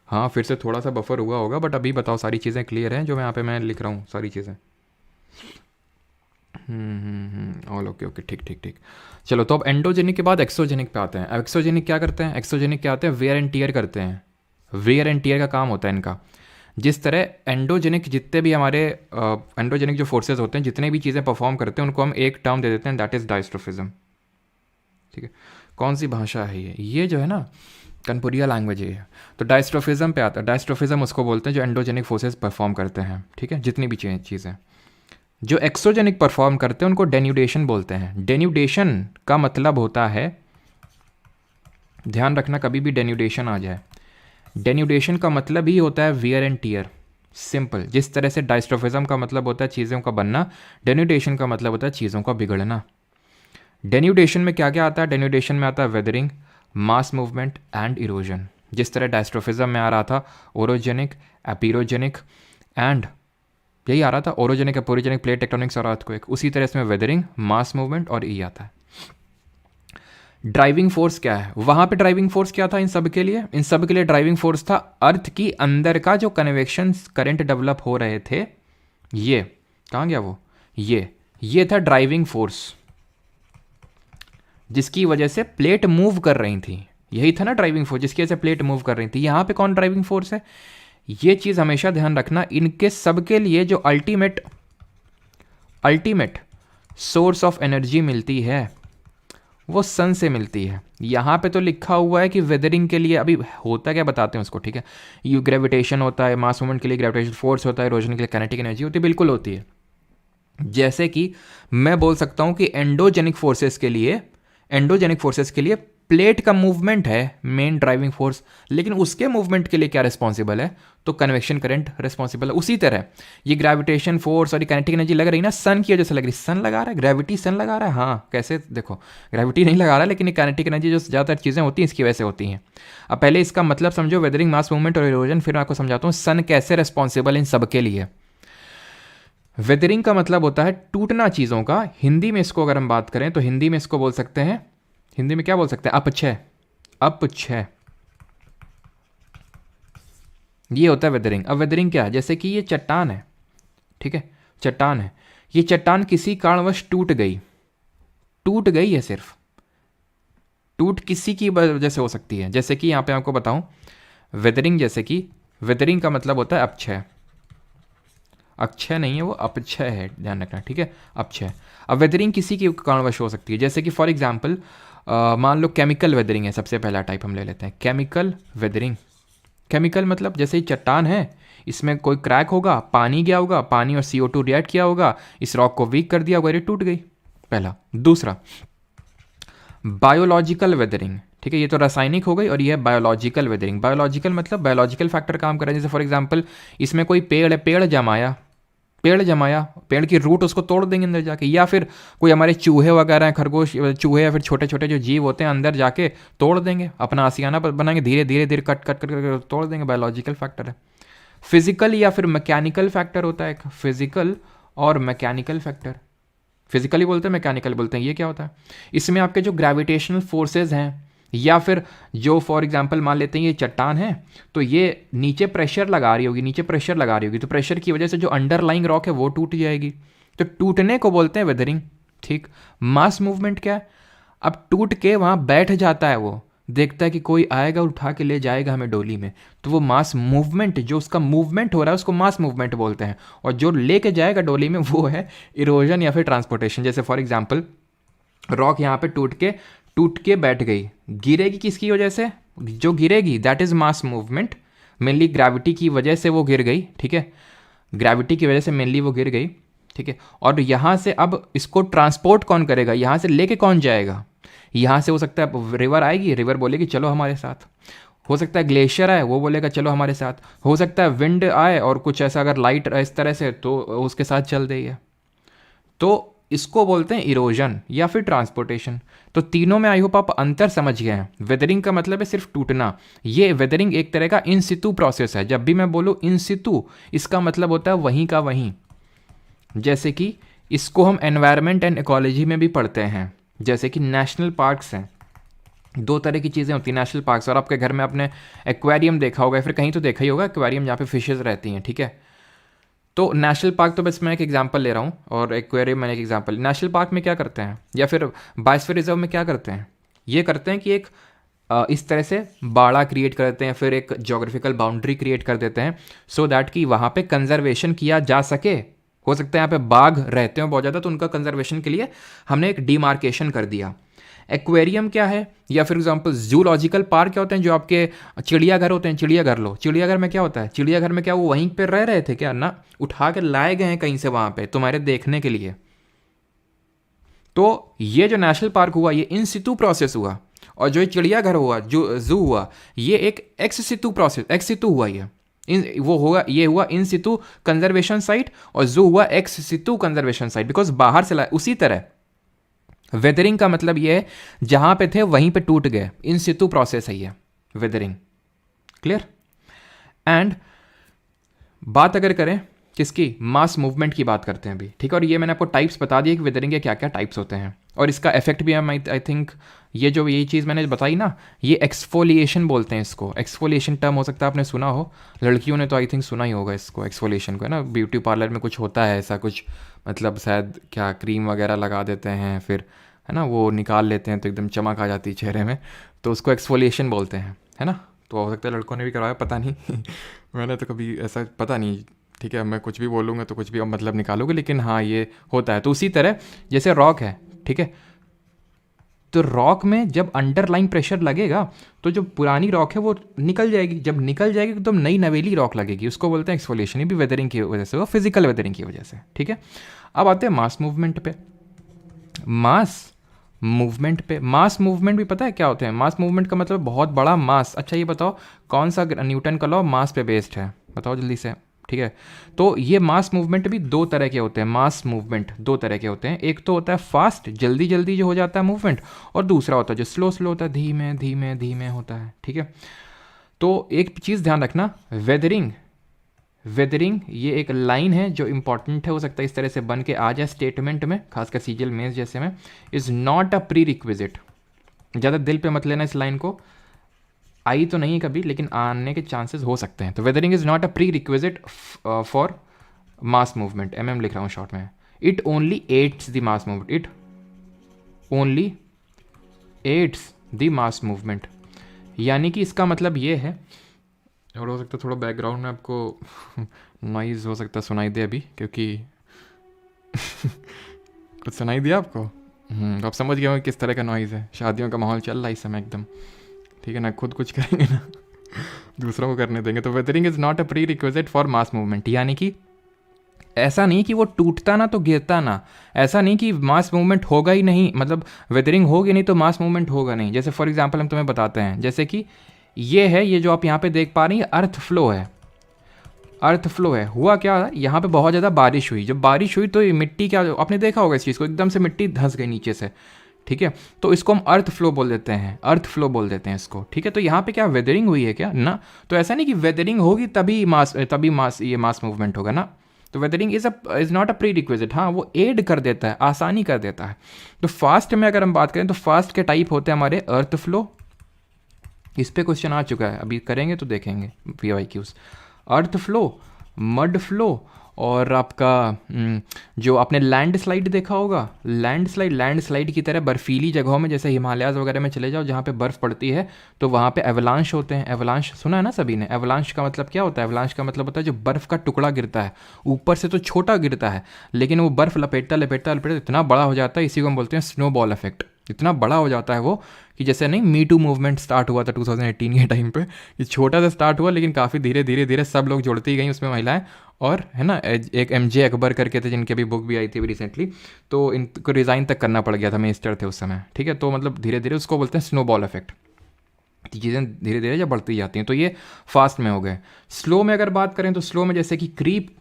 हाँ, फिर से थोड़ा सा बफर हुआ होगा, बट अभी बताओ सारी चीज़ें क्लियर हैं जो मैं यहाँ पे मैं लिख रहा हूँ सारी चीज़ें। ऑल ओके ओके, ठीक ठीक ठीक। चलो, तो अब एंडोजेनिक के बाद एक्सोजेनिक पे आते हैं। अब एक्सोजेनिक क्या करते हैं? एक्सोजेनिक क्या आते हैं? वेयर एंड टीयर करते हैं। वेयर एंड टीयर का काम होता है इनका। जिस तरह एंडोजेनिक, जितने भी हमारे एंडोजेनिक जो फोर्सेज होते हैं, जितने भी चीज़ें परफॉर्म करते हैं, उनको हम एक टर्म दे देते हैं, दैट इज़ डायस्ट्रोफिज्म। ठीक है? कौन सी भाषा है ये जो है ना, कनपुरिया लैंग्वेज है। तो डायस्ट्रोफिज्म पे आता है। डायस्ट्रोफिज्म उसको बोलते हैं जो एंडोजेनिक फोर्सेज परफॉर्म करते हैं, ठीक है? जितनी भी चीज़ें जो एक्सोजेनिक परफॉर्म करते हैं उनको डेन्यूडेशन बोलते हैं। डेन्यूडेशन का मतलब होता है, ध्यान रखना कभी भी डेन्यूडेशन आ जाए, डेन्यूडेशन का मतलब ही होता है वियर एंड टीयर। सिंपल। जिस तरह से डायस्ट्रोफिज्म का मतलब होता है चीज़ों का बनना, डेन्यूडेशन का मतलब होता है चीज़ों का बिगड़ना। डेन्यूडेशन में क्या क्या आता है? डेन्यूडेशन में आता है weathering, mass movement and erosion. जिस तरह डायस्ट्रोफिज्म में आ रहा था ओरोजेनिक, एपीरोजेनिक एंड यही आ रहा था, ओरोजेनिक एपोरोजेनिक, प्लेट टेक्टोनिक्स और अर्थक्वेक। उसी तरह इसमें वेदरिंग, मास मूवमेंट और ई आता है। ड्राइविंग फोर्स क्या है? वहां पे ड्राइविंग फोर्स क्या था इन सब के लिए? इन सब के लिए ड्राइविंग फोर्स था अर्थ की अंदर का जो कन्वेक्शन करंट डेवलप हो रहे थे, ये कहाँ गया वो, ये था ड्राइविंग फोर्स, जिसकी वजह से प्लेट मूव कर रही थी। यही था ना ड्राइविंग फोर्स, जिसकी वजह से प्लेट मूव कर रही थी। यहां पे कौन ड्राइविंग फोर्स है? ये चीज हमेशा ध्यान रखना। इनके सबके लिए जो अल्टीमेट सोर्स ऑफ एनर्जी मिलती है वो सन से मिलती है। यहाँ पे तो लिखा हुआ है कि वेदरिंग के लिए, अभी होता क्या बताते हैं उसको, ठीक है। यू ग्रेविटेशन होता है, मास मूवमेंट के लिए ग्रेविटेशन फोर्स होता है, इरोजन के लिए काइनेटिक एनर्जी होती है, बिल्कुल होती है। जैसे कि मैं बोल सकता हूँ कि एंडोजेनिक फोर्सेस के लिए प्लेट का मूवमेंट है मेन ड्राइविंग फोर्स, लेकिन उसके मूवमेंट के लिए क्या रिस्पॉन्सिबल है? तो कन्वेक्शन करंट रिस्पॉन्सिबल है। उसी तरह ये ग्रेविटेशन फोर्स और काइनेटिक एनर्जी लग रही ना सन की वजह से लग रही। सन लगा रहा है, ग्रेविटी सन लगा रहा है, हाँ कैसे, देखो ग्रेविटी नहीं लगा रहा है, लेकिन ये काइनेटिक एनर्जी जो ज़्यादातर चीज़ें होती हैं इसकी वजह से होती हैं। अब पहले इसका मतलब समझो, वेदरिंग, मास मूवमेंट और इरोजन, फिर मैं आपको समझाता हूँ सन कैसे रिस्पॉन्सिबल इन सब के लिए। वेदरिंग का मतलब होता है टूटना चीज़ों का। हिंदी में इसको अगर हम बात करें तो हिंदी में इसको बोल सकते हैं, हिंदी में क्या बोल सकते हैं? अपक्षय। ये होता है वेदरिंग। अब वेदरिंग क्या है? जैसे कि ये चट्टान है, ठीक है, चट्टान है, ये चट्टान किसी कारणवश टूट गई है, सिर्फ टूट किसी की वजह से हो सकती है। जैसे कि यहां पे आपको बताऊं वेदरिंग, जैसे कि वेदरिंग का मतलब होता है अपक्षय। अक्षय नहीं है वो, अपक्षय है, ध्यान रखना, ठीक है, अपक्षय। अब वेदरिंग किसी की कारणवश हो सकती है, जैसे कि फॉर एग्जाम्पल मान लो केमिकल वेदरिंग है, सबसे पहला टाइप हम ले लेते हैं केमिकल वेदरिंग। केमिकल मतलब जैसे ही चट्टान है, इसमें कोई क्रैक होगा, पानी गया होगा, पानी और CO2 रिएक्ट किया होगा, इस रॉक को वीक कर दिया होगा, ये टूट गई, पहला। दूसरा बायोलॉजिकल वेदरिंग, ठीक है, ये तो रासायनिक हो गई, और ये है बायोलॉजिकल वेदरिंग। बायोलॉजिकल मतलब बायोलॉजिकल फैक्टर काम कर रहे हैं। जैसे फॉर एग्जांपल इसमें कोई पेड़ है, पेड़ जमाया, पेड़ की रूट उसको तोड़ देंगे अंदर जाके, या फिर कोई हमारे चूहे वगैरह हैं, खरगोश, चूहे या फिर छोटे छोटे जो जीव होते हैं अंदर जाके तोड़ देंगे, अपना आशियाना बनाएंगे, धीरे धीरे कट कट कट तोड़ देंगे, बायोलॉजिकल फैक्टर है। फिजिकल या फिर मैकेनिकल फैक्टर होता है, फिजिकल और मैकेनिकल फैक्टर। फिजिकली बोलते हैं, मैकेनिकल बोलते हैं। ये क्या होता है? इसमें आपके जो ग्रेविटेशनल फोर्सेज हैं, या फिर जो फॉर एग्जांपल मान लेते हैं ये चट्टान है, तो ये नीचे प्रेशर लगा रही होगी, तो प्रेशर की वजह से जो अंडरलाइंग रॉक है वो टूट जाएगी, तो टूटने को बोलते हैं वेदरिंग, ठीक। मास मूवमेंट क्या है? अब टूट के वहाँ बैठ जाता है, वो देखता है कि कोई आएगा उठा के ले जाएगा हमें डोली में, तो वो मास मूवमेंट, जो उसका मूवमेंट हो रहा है उसको मास मूवमेंट बोलते हैं, और जो लेके जाएगा डोली में वो है इरोजन या फिर ट्रांसपोर्टेशन। जैसे फॉर एग्जाम्पल रॉक यहाँ पे टूट के बैठ गई, गिरेगी किसकी वजह से? जो गिरेगी that is mass movement, mainly gravity की वजह से वो गिर गई, ठीक है, ग्रेविटी की वजह से मेनली वो गिर गई, ठीक है। और यहाँ से अब इसको ट्रांसपोर्ट कौन करेगा? यहाँ से लेके कौन जाएगा? यहाँ से हो सकता है रिवर आएगी, रिवर बोलेगी चलो हमारे साथ, हो सकता है ग्लेशियर आए, वो बोलेगा चलो हमारे साथ, हो सकता है विंड आए और कुछ ऐसा अगर लाइट इस तरह से, तो उसके साथ चल देगी है। तो इसको बोलते हैं इरोजन या फिर ट्रांसपोर्टेशन। तो तीनों में आई होप आप अंतर समझ गए हैं। वेदरिंग का मतलब है सिर्फ टूटना। ये वेदरिंग एक तरह का इन सितु प्रोसेस है। जब भी मैं बोलूँ इन सितु, इसका मतलब होता है वहीं का वहीं। जैसे कि इसको हम एनवायरनमेंट एंड इकोलॉजी में भी पढ़ते हैं। जैसे कि नेशनल पार्क्स हैं, दो तरह की चीज़ें होती हैं नेशनल पार्क्स, और आपके घर में आपने एक्वेरियम देखा होगा, फिर कहीं तो देखा ही होगा एक्वेरियम जहाँ पे फिशेज रहती हैं, ठीक है। तो नेशनल पार्क तो बस मैं एक एग्जांपल ले रहा हूँ, और एक्वेरियम मैंने एक एग्जांपल। नेशनल पार्क में क्या करते हैं, या फिर बायोस्फीयर रिजर्व में क्या करते हैं? ये करते हैं कि एक इस तरह से बाड़ा क्रिएट कर देते हैं, फिर एक जोग्राफिकल बाउंड्री क्रिएट कर देते हैं, सो दैट कि वहाँ पे कंजर्वेशन किया जा सके। हो सकता है यहाँ पे बाघ रहते हो बहुत ज़्यादा, तो उनका कंजर्वेशन के लिए हमने एक डिमार्केशन कर दिया। एक्वेरियम क्या है, या फिर एग्जांपल जूलॉजिकल पार्क क्या होते हैं? जो आपके चिड़ियाघर होते हैं, चिड़ियाघर लो, चिड़ियाघर में क्या होता है? चिड़ियाघर में क्या वो वहीं पे रह रहे थे क्या? ना, उठा के लाए गए हैं कहीं से वहाँ पे तुम्हारे देखने के लिए। तो ये जो नेशनल पार्क हुआ ये इन सितु प्रोसेस हुआ, और जो चिड़ियाघर हुआ, जो जू हुआ, ये एक एक्स सितु प्रोसेस, एक्स सितु हुआ ये हुआ इन सितु कंजर्वेशन साइट, और जू हुआ एक्स सितु कंजर्वेशन साइट, बिकॉज बाहर से लाए। उसी तरह वेदरिंग का मतलब ये है जहां पे थे वहीं पे टूट गए, इन सितु प्रोसेस है ये वेदरिंग। क्लियर? एंड बात अगर करें किसकी, मास मूवमेंट की बात करते हैं अभी, ठीक है। और ये मैंने आपको टाइप्स बता दिए कि वेदरिंग के क्या क्या टाइप्स होते हैं, और इसका इफेक्ट भी हम आई थिंक ये जो यही चीज़ मैंने बताई ना, ये एक्सफोलिएशन बोलते हैं इसको। एक्सफोलिएशन टर्म हो सकता है आपने सुना हो, लड़कियों ने तो आई थिंक सुना ही होगा इसको, एक्सफोलिएशन को, है ना। ब्यूटी पार्लर में कुछ होता है ऐसा कुछ, मतलब शायद क्या क्रीम वगैरह लगा देते हैं, फिर है ना वो निकाल लेते हैं तो एकदम चमक आ जाती है चेहरे में, तो उसको एक्सफोलिएशन बोलते हैं, है ना। तो हो सकता है लड़कों ने भी करवाया, पता नहीं मैंने तो कभी ऐसा पता नहीं, ठीक है। मैं कुछ भी बोलूँगा तो कुछ भी अब मतलब निकालोगे, लेकिन हाँ ये होता है। तो उसी तरह जैसे रॉक है, ठीक है, तो रॉक में जब अंडरलाइन प्रेशर लगेगा तो जो पुरानी रॉक है वो निकल जाएगी, जब निकल जाएगी तो नई नवेली रॉक लगेगी, उसको बोलते हैं एक्सफोलिएशन। ये भी वेदरिंग की वजह से, वो फिजिकल वेदरिंग की वजह से, ठीक है। अब आते हैं मास मूवमेंट पे। मास मूवमेंट भी पता है क्या होते हैं? मास मूवमेंट का मतलब बहुत बड़ा मास। अच्छा ये बताओ कौन सा न्यूटन का लॉ मास पे बेस्ड है, बताओ जल्दी से, ठीक है। तो ये मास मूवमेंट भी दो तरह के होते हैं, मास मूवमेंट दो तरह के होते हैं। एक तो होता है फास्ट, जल्दी जल्दी जो हो जाता है मूवमेंट, और दूसरा होता है जो स्लो स्लो होता है, धीमे धीमे धीमे होता है, ठीक है। तो एक चीज़ ध्यान रखना, वेदरिंग ये एक लाइन है जो इंपॉर्टेंट है, हो सकता है इस तरह से बन के आ जाए स्टेटमेंट में, खासकर सीजीएल मेंस जैसे में। Is not a pre requisite, ज़्यादा दिल पे मत लेना इस लाइन को, आई तो नहीं है कभी लेकिन आने के चांसेस हो सकते हैं। तो weathering is not a prerequisite for mass movement, लिख रहा हूँ शॉर्ट में। It only aids the mass movement, it only aids the mass movement, यानी कि इसका मतलब ये है, और हो सकता है थोड़ा बैकग्राउंड में आपको नॉइज़ हो सकता है सुनाई दे अभी, क्योंकि कुछ सुनाई दिया आपको? तो आप समझ गए होंगे किस तरह का नॉइज़ है। शादियों का माहौल चल रहा है इस समय एकदम, ठीक है ना। खुद कुछ करेंगे ना दूसरों को करने देंगे। तो weathering is not a prerequisite for mass movement, यानी कि ऐसा नहीं कि वो टूटता ना तो गिरता ना, ऐसा नहीं कि मास मूवमेंट होगा ही नहीं, मतलब वेदरिंग होगी नहीं तो मास मूवमेंट होगा नहीं। जैसे फॉर एग्जांपल हम तुम्हें बताते हैं, जैसे कि ये है, ये जो आप यहाँ पे देख पा रही हैं अर्थ फ्लो है, अर्थ फ्लो है। हुआ क्या, यहाँ पे बहुत ज़्यादा बारिश हुई, जब बारिश हुई तो ये मिट्टी, क्या आपने देखा होगा इस चीज़ को, एकदम से मिट्टी धंस गई नीचे से, ठीक है। तो इसको हम अर्थ फ्लो बोल देते हैं, अर्थ फ्लो बोल देते हैं इसको, ठीक है। तो यहाँ पे क्या वेदरिंग हुई है क्या ना, तो ऐसा नहीं कि वेदरिंग होगी तभी मास ये मास मूवमेंट होगा ना। तो weathering is not a pre requisite, हाँ वो एड कर देता है, आसानी कर देता है। तो फास्ट में अगर हम बात करें तो फास्ट के टाइप होते हैं हमारे अर्थ फ्लो, इस पे क्वेश्चन आ चुका है, अभी करेंगे तो देखेंगे PYQs। अर्थ फ्लो, मड फ्लो, और आपका जो आपने लैंड स्लाइड देखा होगा, लैंड स्लाइड की तरह बर्फीली जगहों में, जैसे हिमालयाज़ वगैरह में चले जाओ जहाँ पे बर्फ़ पड़ती है तो वहाँ पे एवलांश होते हैं। एवलांश सुना है ना सभी ने? एवलांश का मतलब क्या होता है? एवलांश का मतलब होता है जो बर्फ़ का टुकड़ा गिरता है, ऊपर से तो छोटा गिरता है लेकिन वो बर्फ़ लपेटता इतना बड़ा हो जाता है, इसी को हम बोलते हैं स्नो बॉल इफेक्ट। इतना बड़ा हो जाता है वो कि जैसे नहीं मी टू मूवमेंट स्टार्ट हुआ था 2018 के टाइम पे, ये छोटा सा स्टार्ट हुआ लेकिन काफ़ी धीरे धीरे सब लोग जुड़ती गई उसमें महिलाएं, और है ना एक MJ अकबर करके थे जिनकी अभी बुक भी आई थी रिसेंटली, तो इनको रिज़ाइन तक करना पड़ गया था, मिनिस्टर थे उस समय, ठीक है। तो मतलब धीरे धीरे उसको बोलते हैं स्नो बॉल इफेक्ट, चीज़ें धीरे धीरे जब बढ़ती जाती हैं। तो ये फास्ट में हो गए। स्लो में अगर बात करें तो स्लो में जैसे कि क्रीप,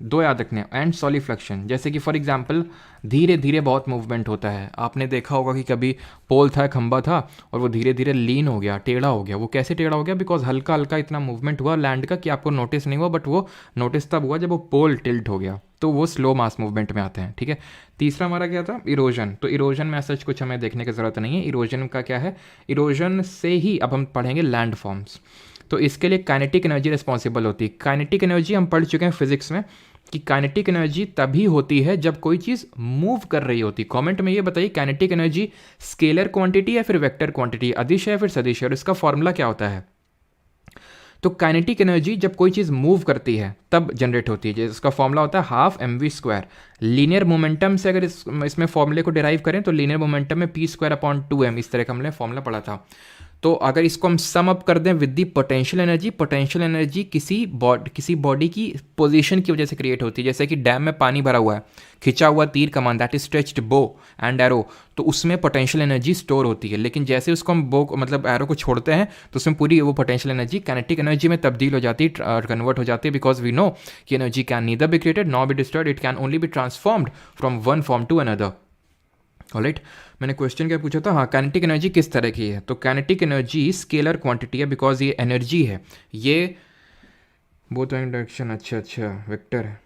दो याद रखने, एंड सॉलिफ्लेक्शन। जैसे कि फॉर एग्जांपल धीरे धीरे बहुत मूवमेंट होता है, आपने देखा होगा कि कभी पोल था, खंबा था, और वो धीरे धीरे लीन हो गया, टेढ़ा हो गया। वो कैसे टेढ़ा हो गया? बिकॉज हल्का हल्का इतना मूवमेंट हुआ लैंड का कि आपको नोटिस नहीं हुआ, बट वो नोटिस तब हुआ जब वो पोल टिल्ट हो गया, तो वो स्लो मास मूवमेंट में आते हैं, ठीक है। तीसरा हमारा क्या था? इरोजन। तो इरोजन में सच कुछ हमें देखने की ज़रूरत नहीं है। इरोजन का क्या है? इरोजन से ही अब हम पढ़ेंगे लैंड फॉर्म्स। तो इसके लिए काइनेटिक एनर्जी रिस्पॉन्सिबल होती है। काइनेटिक एनर्जी हम पढ़ चुके हैं फिजिक्स में कि काइनेटिक एनर्जी तभी होती है जब कोई चीज़ मूव कर रही होती। कमेंट में ये बताइए काइनेटिक एनर्जी स्केलर क्वांटिटी है फिर वेक्टर क्वांटिटी, अदिश है फिर सदिश है, और इसका फॉर्मूला क्या होता है? तो काइनेटिक एनर्जी जब कोई चीज़ मूव करती है तब जनरेट होती है, जिसका फॉर्मूला होता है 12mv²। लीनियर मोमेंटम से अगर इसमें फॉर्मूले को डिराइव करें तो लीनियर मोमेंटम में p²/2m, इस तरह का हमने फॉर्मूला पढ़ा था। तो अगर इसको हम सम अप कर दें विद दी पोटेंशियल एनर्जी किसी बॉडी की पोजीशन की वजह से क्रिएट होती है। जैसे कि डैम में पानी भरा हुआ है, खिंचा हुआ तीर कमान, that is stretched bow and arrow, तो उसमें पोटेंशियल एनर्जी स्टोर होती है। लेकिन जैसे उसको हम बो मतलब एरो को छोड़ते हैं तो उसमें पूरी वो पोटेंशियल एनर्जी काइनेटिक एनर्जी में तब्दील हो जाती है, कन्वर्ट हो जाती है, बिकॉज वी नो कि energy can neither be created nor be destroyed, it can only be transformed from one form to another. Alright, मैंने क्वेश्चन क्या पूछा था? हाँ, काइनेटिक एनर्जी किस तरह की है? तो काइनेटिक एनर्जी स्केलर क्वांटिटी है, बिकॉज ये एनर्जी है, ये बोथ इन डायरेक्शन, अच्छा वेक्टर है,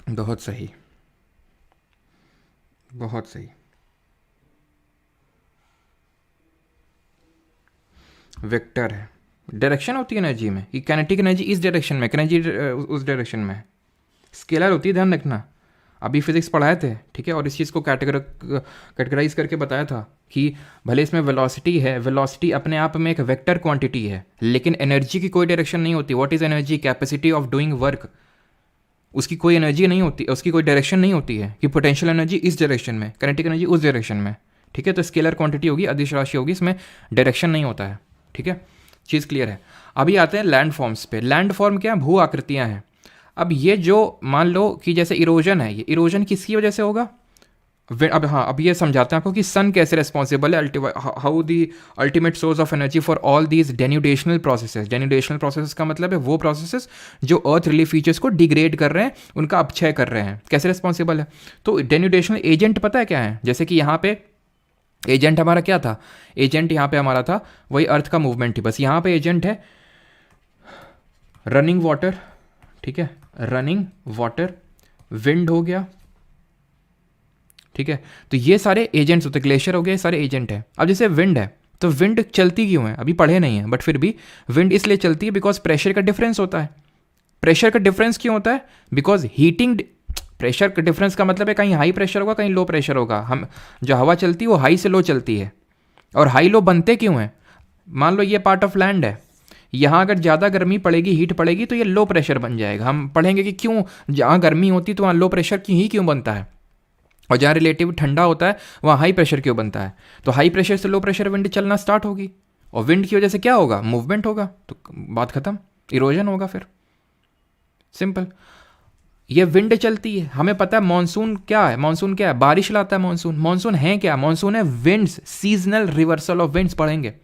बहुत सही, बहुत सही। वेक्टर है, डायरेक्शन होती है एनर्जी में, कि काइनेटिक एनर्जी इस डायरेक्शन में, एनर्जी उस डायरेक्शन में। स्केलर होती है, ध्यान रखना, अभी फिजिक्स पढ़ाए थे, ठीक है। और इस चीज़ को कैटेगराइज करके बताया था कि भले इसमें वेलोसिटी है, वेलोसिटी अपने आप में एक वेक्टर क्वांटिटी है, लेकिन एनर्जी की कोई डायरेक्शन नहीं होती। What is energy? Capacity of doing work. उसकी कोई एनर्जी नहीं होती, उसकी कोई डायरेक्शन नहीं होती है कि पोटेंशियल एनर्जी इस डायरेक्शन में, काइनेटिक एनर्जी उस डायरेक्शन में, ठीक है। तो स्केलर क्वांटिटी होगी, अदिश राशि होगी, इसमें डायरेक्शन नहीं होता है, ठीक है। चीज़ क्लियर है। अभी आते हैं लैंड फॉर्म्स पे। लैंड फॉर्म क्या है? भू आकृतियाँ हैं। अब ये जो मान लो कि जैसे इरोजन है, ये इरोजन किसकी वजह से होगा? अब हाँ, अब ये समझाते हैं आपको कि सन कैसे रिस्पॉन्सिबल है, how the ultimate source of energy for all these denudational processes. Denudational processes का मतलब है वो प्रोसेसेस जो अर्थ रिलीफ फीचर्स को डिग्रेड कर रहे हैं, उनका अपक्षय कर रहे हैं। कैसे रिस्पॉन्सिबल है? तो डेन्यूडेशनल एजेंट पता है क्या है? जैसे कि यहाँ पे एजेंट हमारा क्या था? एजेंट यहाँ पे हमारा था वही अर्थ का मूवमेंट ही, बस यहाँ पे एजेंट है रनिंग वाटर, ठीक है, रनिंग वाटर, विंड हो गया, ठीक है। तो ये सारे एजेंट्स होते, ग्लेशियर हो गए, सारे एजेंट है। अब जैसे विंड है, तो विंड चलती क्यों है? अभी पढ़े नहीं है, बट फिर भी विंड इसलिए चलती है बिकॉज प्रेशर का डिफरेंस होता है। प्रेशर का डिफरेंस क्यों होता है? बिकॉज हीटिंग, प्रेशर का डिफरेंस का मतलब है कहीं हाई प्रेशर होगा, कहीं लो प्रेशर होगा। हम जो हवा चलती है वो हाई से लो चलती है। और हाई लो बनते क्यों हैं? मान लो ये पार्ट ऑफ लैंड है, यहाँ अगर ज़्यादा गर्मी पड़ेगी, हीट पड़ेगी, तो ये लो प्रेशर बन जाएगा। हम पढ़ेंगे कि क्यों जहाँ गर्मी होती है तो वहाँ लो प्रेशर क्यों बनता है, और जहाँ रिलेटिव ठंडा होता है वहाँ हाई प्रेशर क्यों बनता है। तो हाई प्रेशर से लो प्रेशर विंड चलना स्टार्ट होगी, और विंड की वजह से क्या होगा? मूवमेंट होगा, तो बात खत्म, इरोजन होगा फिर, सिंपल। ये विंड चलती है। हमें पता है मॉनसून क्या है? मॉनसून क्या है? बारिश लाता है मॉनसून। मॉनसून है क्या? मॉनसून है winds, seasonal reversal of winds पढ़ेंगे।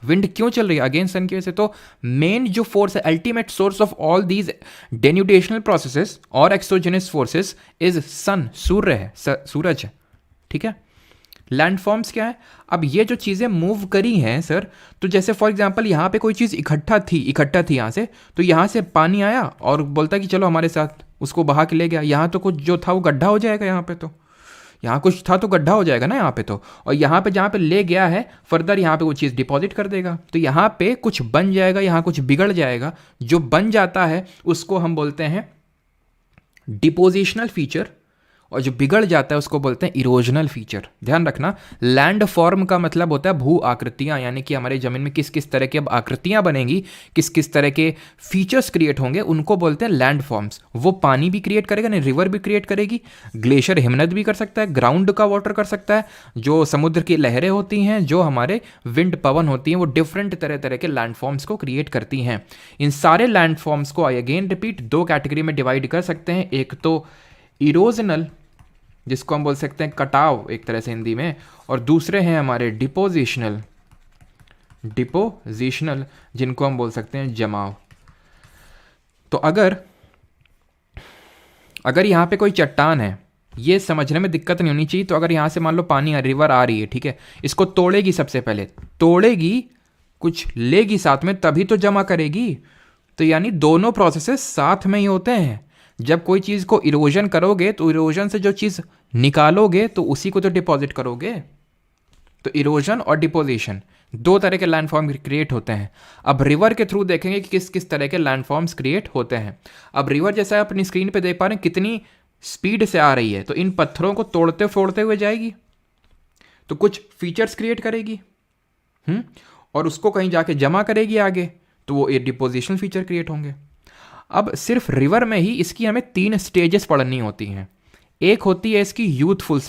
विंड क्यों चल रही है? अगेंस्ट सन की वजह से। तो मेन जो फोर्स है, ultimate source of all these denudational processes और एक्सोजेनस फोर्सेस इज सन, सूर्य है, सूरज है, ठीक है। लैंडफॉर्म्स क्या है? अब ये जो चीज़ें मूव करी हैं सर, तो जैसे फॉर एग्जांपल यहाँ पे कोई चीज़ इकट्ठा थी यहाँ से, तो यहाँ से पानी आया और बोलता कि चलो हमारे साथ, उसको बहा के ले गया। यहाँ तो कुछ जो था वो गड्ढा हो जाएगा, यहाँ पे तो यहाँ कुछ था तो गड्ढा हो जाएगा ना यहाँ पे तो, और यहाँ पे जहाँ पे ले गया है फर्दर यहाँ पे वो चीज़ डिपॉजिट कर देगा, तो यहाँ पे कुछ बन जाएगा, यहाँ कुछ बिगड़ जाएगा। जो बन जाता है उसको हम बोलते हैं डिपोजिशनल फीचर, और जो बिगड़ जाता है उसको बोलते हैं इरोजनल फीचर। ध्यान रखना, लैंड फॉर्म का मतलब होता है भू आकृतियां, यानी कि हमारे जमीन में किस किस तरह की अब आकृतियां बनेंगी, किस किस तरह के फीचर्स क्रिएट होंगे, उनको बोलते हैं लैंड फॉर्म्स। वो पानी भी क्रिएट करेगा, नहीं रिवर भी क्रिएट करेगी, ग्लेशियर हिमनद भी कर सकता है, ग्राउंड का वाटर कर सकता है, जो समुद्र की लहरें होती हैं, जो हमारे विंड पवन होती हैं, वो डिफरेंट तरह तरह के लैंड फॉर्म्स को क्रिएट करती हैं। इन सारे लैंड फॉर्म्स को आई अगेन रिपीट दो कैटेगरी में डिवाइड कर सकते हैं। एक तो इरोजनल, जिसको हम बोल सकते हैं कटाव एक तरह से हिंदी में, और दूसरे हैं हमारे डिपोजिशनल, जिनको हम बोल सकते हैं जमाव। तो अगर यहाँ पे कोई चट्टान है, ये समझने में दिक्कत नहीं होनी चाहिए। तो अगर यहाँ से मान लो पानी रिवर आ रही है, ठीक है, इसको तोड़ेगी, सबसे पहले तोड़ेगी, कुछ लेगी साथ में, तभी तो जमा करेगी। तो यानी दोनों प्रोसेसेस साथ में ही होते हैं। जब कोई चीज़ को इरोजन करोगे तो इरोजन से जो चीज़ निकालोगे तो उसी को तो डिपॉजिट करोगे। तो इरोजन और डिपोजिशन दो तरह के लैंडफॉर्म क्रिएट होते हैं। अब रिवर के थ्रू देखेंगे कि किस किस तरह के लैंडफॉर्म्स क्रिएट होते हैं। अब रिवर जैसा अपनी स्क्रीन पे देख पा रहे हैं कितनी स्पीड से आ रही है, तो इन पत्थरों को तोड़ते फोड़ते हुए जाएगी, तो कुछ फीचर्स क्रिएट करेगी, और उसको कहीं जाके जमा करेगी आगे, तो वो एक डिपोजिशनल फीचर क्रिएट होंगे। अब सिर्फ रिवर में ही इसकी हमें 3 स्टेजेस पढ़नी होती हैं। एक होती है इसकी यूथफुल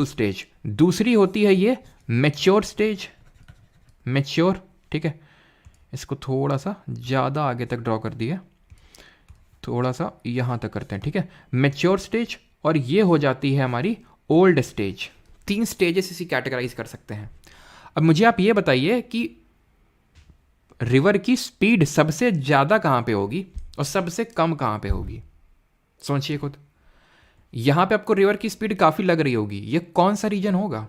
स्टेज, दूसरी होती है ये मैच्योर स्टेज, ठीक है। इसको थोड़ा सा ज़्यादा आगे तक ड्रॉ कर दिया, थोड़ा सा यहाँ तक करते हैं, ठीक है, मैच्योर स्टेज, और ये हो जाती है हमारी ओल्ड स्टेज। 3 स्टेजेस इसी कैटेगराइज कर सकते हैं। अब मुझे आप ये बताइए कि रिवर की स्पीड सबसे ज़्यादा कहाँ पे होगी और सबसे कम कहाँ पे होगी? सोचिए खुद। यहाँ पे आपको रिवर की स्पीड काफ़ी लग रही होगी, ये कौन सा रीजन होगा?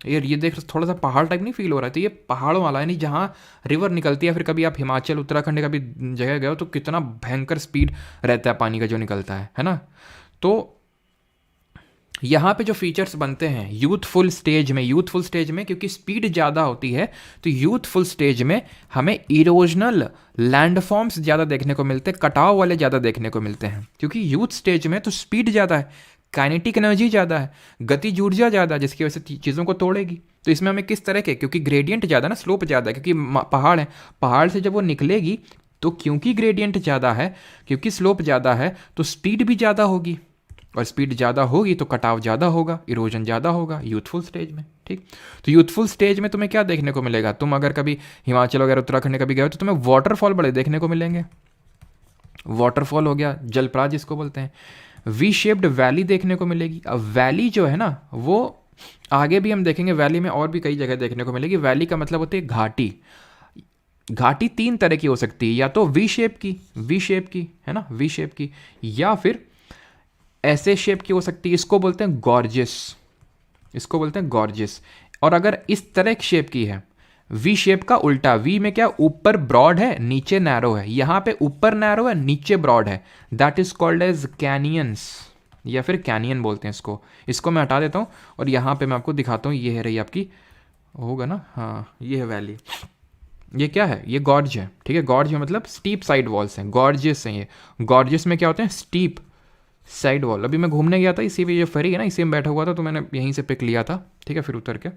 ये देख थोड़ा सा पहाड़ टाइप नहीं फील हो रहा है? तो ये पहाड़ों वाला है, नहीं जहाँ रिवर निकलती है। फिर कभी आप हिमाचल उत्तराखंड कभी जगह गए हो तो कितना भयंकर स्पीड रहता है पानी का जो निकलता है ना। तो यहाँ पे जो फीचर्स बनते हैं यूथफुल स्टेज में क्योंकि स्पीड ज़्यादा होती है, तो यूथफुल स्टेज में हमें इरोजनल लैंडफॉर्म्स ज़्यादा देखने को मिलते हैं, कटाव वाले ज़्यादा देखने को मिलते हैं। क्योंकि यूथ स्टेज में तो स्पीड ज़्यादा है, काइनेटिक एनर्जी ज़्यादा है, गतिज ऊर्जा ज़्यादा है, जिसकी वजह से चीज़ों को तोड़ेगी। तो इसमें हमें किस तरह के, क्योंकि ग्रेडियंट ज़्यादा ना, स्लोप ज़्यादा है, क्योंकि पहाड़ है, पहाड़ से जब वो निकलेगी तो क्योंकि ग्रेडियंट ज़्यादा है, क्योंकि स्लोप ज़्यादा है, तो स्पीड भी ज़्यादा होगी, और स्पीड ज़्यादा होगी तो कटाव ज़्यादा होगा, इरोजन ज़्यादा होगा यूथफुल स्टेज में। ठीक, तो यूथफुल स्टेज में तुम्हें क्या देखने को मिलेगा? तुम अगर कभी हिमाचल वगैरह उत्तराखंड कभी गए हो तो तुम्हें वाटरफॉल बड़े देखने को मिलेंगे। वाटरफॉल हो गया, जलप्रपात जिसको बोलते हैं। वी शेप्ड वैली देखने को मिलेगी। अब वैली जो है ना, वो आगे भी हम देखेंगे, वैली में और भी कई जगह देखने को मिलेगी। वैली का मतलब होती है घाटी। घाटी तीन तरह की हो सकती है, या तो वी शेप की है ना, वी शेप की, या फिर ऐसे शेप की हो सकती है, इसको बोलते हैं गॉर्जियस। और अगर इस तरह की शेप की है, वी शेप का उल्टा, वी में क्या, ऊपर ब्रॉड है नीचे नैरो है, यहां पे ऊपर नैरो है नीचे ब्रॉड है, that is called as canyons, या फिर कैनियन बोलते हैं इसको मैं हटा देता हूं और यहां पे मैं आपको दिखाता हूं। ये है रही आपकी, होगा ना, हाँ ये है वैली। ये क्या है? ये गॉर्ज है। ठीक है, गॉर्ज मतलब स्टीप साइड वॉल्स हैं, गॉर्जियस हैं ये। गॉर्जियस में क्या होते हैं? Steep side wall. अभी मैं घूमने गया था, इसी पे, ये फरी है ना, इसी में बैठा हुआ था, तो मैंने यहीं से पिक लिया था। ठीक है, फिर उतर के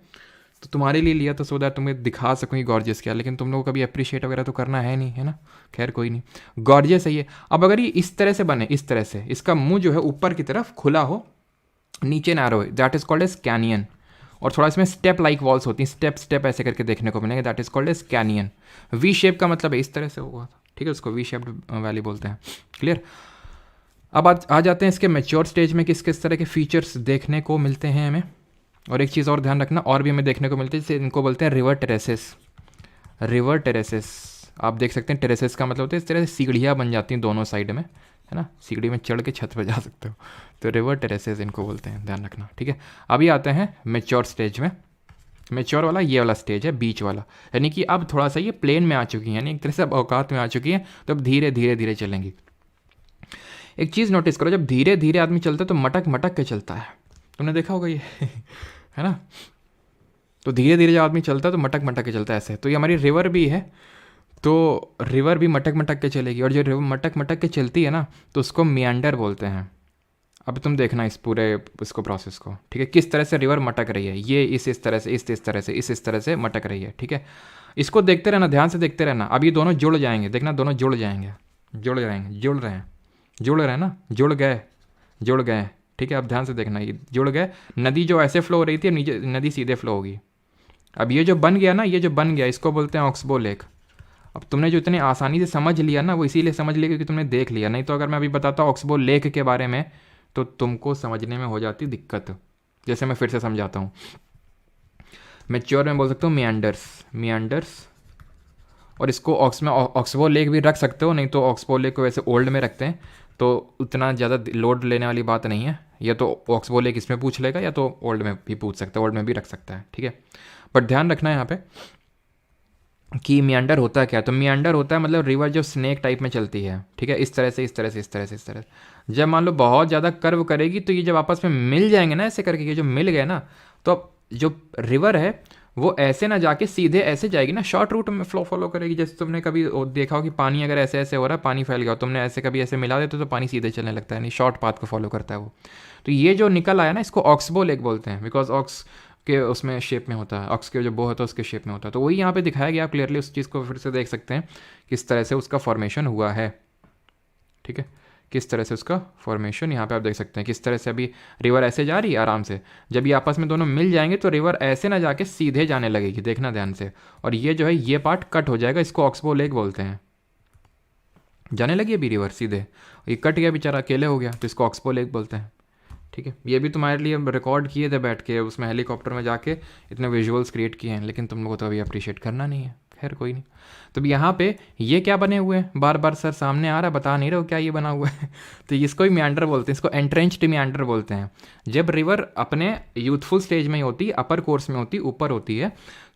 तो तुम्हारे लिए लिया था, सो दैट तुम्हें दिखा सकूँ गॉर्जियस क्या। लेकिन तुम लोगों को कभी अप्रिशिएट वगैरह तो करना है नहीं, है ना, खैर कोई नहीं। गॉर्जियस है ये। अब अगर ये इस तरह से बने, इस तरह से, इसका मुंह जो है ऊपर की तरफ खुला हो, नीचे नैरो है, that is called as canyon. और थोड़ा इसमें स्टेप लाइक वॉल्स होती हैं, स्टेप ऐसे करके देखने को मिलेंगे, that is called as canyon. V shape का मतलब है इस तरह से हुआ था। ठीक है, उसको वी शेप्ड वैली बोलते हैं। क्लियर? अब आ जाते हैं इसके मैच्योर स्टेज में, किस किस तरह के फीचर्स देखने को मिलते हैं हमें। और एक चीज़ और ध्यान रखना, और भी हमें देखने को मिलती है, जैसे इनको बोलते हैं रिवर टेरेसेस। आप देख सकते हैं, टेरेसेस का मतलब होता है इस तरह से सीढ़ियाँ बन जाती हैं दोनों साइड में, है ना, सीढ़ी में चढ़ के छत पर जा सकते हो, तो रिवर टेरेसेस इनको बोलते हैं, ध्यान रखना। ठीक है, अभी आते हैं मैच्योर स्टेज में। मैच्योर वाला ये वाला स्टेज है, बीच वाला, यानी कि अब थोड़ा सा ये प्लेन में आ चुकी है, यानी एक तरह से अब औकात में आ चुकी है, तो अब धीरे धीरे चलेंगी। एक चीज़ नोटिस करो, जब धीरे धीरे आदमी चलता है तो मटक मटक के चलता है, तुमने देखा होगा ये है ना। तो धीरे धीरे जब आदमी चलता है तो मटक मटक के चलता है ऐसे। तो ये हमारी रिवर भी है, तो रिवर भी मटक मटक के चलेगी, और जो रिवर मटक मटक के चलती है ना, तो उसको मियांडर बोलते हैं। अब तुम देखना इस पूरे इसको प्रोसेस को। ठीक है, किस तरह से रिवर मटक रही है, ये इस तरह से, इस तरह से मटक रही है। ठीक है, इसको देखते रहना, ध्यान से देखते रहना। अब ये दोनों जुड़ जाएंगे, देखना दोनों जुड़ रहे हैं, जुड़ रहे हैं ना, जुड़ गए। ठीक है, अब ध्यान से देखना, ये जुड़ गए। नदी जो ऐसे फ्लो हो रही थी, अब नीचे नदी सीधे फ्लो होगी। अब ये जो बन गया ना, ये जो बन गया, इसको बोलते हैं ऑक्सबो लेक। अब तुमने जो इतनी आसानी से समझ लिया ना, वो इसीलिए समझ लिया क्योंकि तुमने देख लिया, नहीं तो अगर मैं अभी बताता ऑक्सबो लेक के बारे में तो तुमको समझने में हो जाती दिक्कत। जैसे मैं फिर से समझाता हूँ, मैच्योर में बोल सकता हूँ मियांडर्स, और इसको ऑक्सबो लेक भी रख सकते हो, नहीं तो ऑक्सबो लेक को वैसे ओल्ड में रखते हैं, तो उतना ज़्यादा लोड लेने वाली बात नहीं है। या तो ऑक्सबो लेक इसमें पूछ लेगा, या तो ओल्ड में भी पूछ सकता है, ओल्ड में भी रख सकता है। ठीक है, बट ध्यान रखना है यहाँ पे कि मियांडर होता है क्या। तो मियांडर होता है मतलब रिवर जो स्नेक टाइप में चलती है। ठीक है, इस तरह से। जब मान लो बहुत ज़्यादा कर्व करेगी, तो ये जब आपस में मिल जाएंगे ना, ऐसे करके, ये जो मिल गए ना, तो अब जो रिवर है वो ऐसे ना जाके सीधे ऐसे जाएगी ना, शॉर्ट रूट में फॉलो करेगी। जैसे तुमने कभी देखा हो कि पानी अगर ऐसे ऐसे हो रहा है, पानी फैल गया, तुमने ऐसे कभी ऐसे मिला देते तो पानी सीधे चलने लगता है, नहीं शॉर्ट पाथ को फॉलो करता है वो। तो ये जो निकल आया ना, इसको ऑक्सबो लेक बोलते हैं, बिकॉज ऑक्स के उसमें शेप में होता है, ऑक्स के जो बो होता है उसके शेप में होता है। तो वही यहाँ पे दिखाया गया, आप क्लियरली उस चीज़ को फिर से देख सकते हैं किस तरह से उसका फॉर्मेशन हुआ है। ठीक है, किस तरह से उसका फॉर्मेशन यहाँ पे आप देख सकते हैं, किस तरह से अभी रिवर ऐसे जा रही है आराम से। जब ये आपस में दोनों मिल जाएंगे तो रिवर ऐसे ना जाके सीधे जाने लगेगी, देखना ध्यान से। और ये जो है ये पार्ट कट हो जाएगा, इसको ऑक्सबो लेक बोलते हैं। जाने लगी अभी रिवर सीधे, ये कट गया बेचारा, अकेले हो गया, तो इसको ऑक्सबो लेक बोलते हैं। ठीक है, ये भी तुम्हारे लिए रिकॉर्ड किए थे बैठ के, उसमें हेलीकॉप्टर में जाके इतने विजुअल्स क्रिएट किए हैं, लेकिन तुम लोगों को तो अभी अप्रिशिएट करना नहीं है। खैर कोई नहीं। तो अब यहाँ पे ये क्या बने हुए हैं, बार बार सर सामने आ रहा है, बता नहीं रहे हो क्या ये बना हुआ है। तो इसको ही म्यांडर बोलते हैं, इसको एंट्रेंच्ड म्यांडर बोलते हैं। जब रिवर अपने यूथफुल स्टेज में होती है, अपर कोर्स में होती, ऊपर होती है,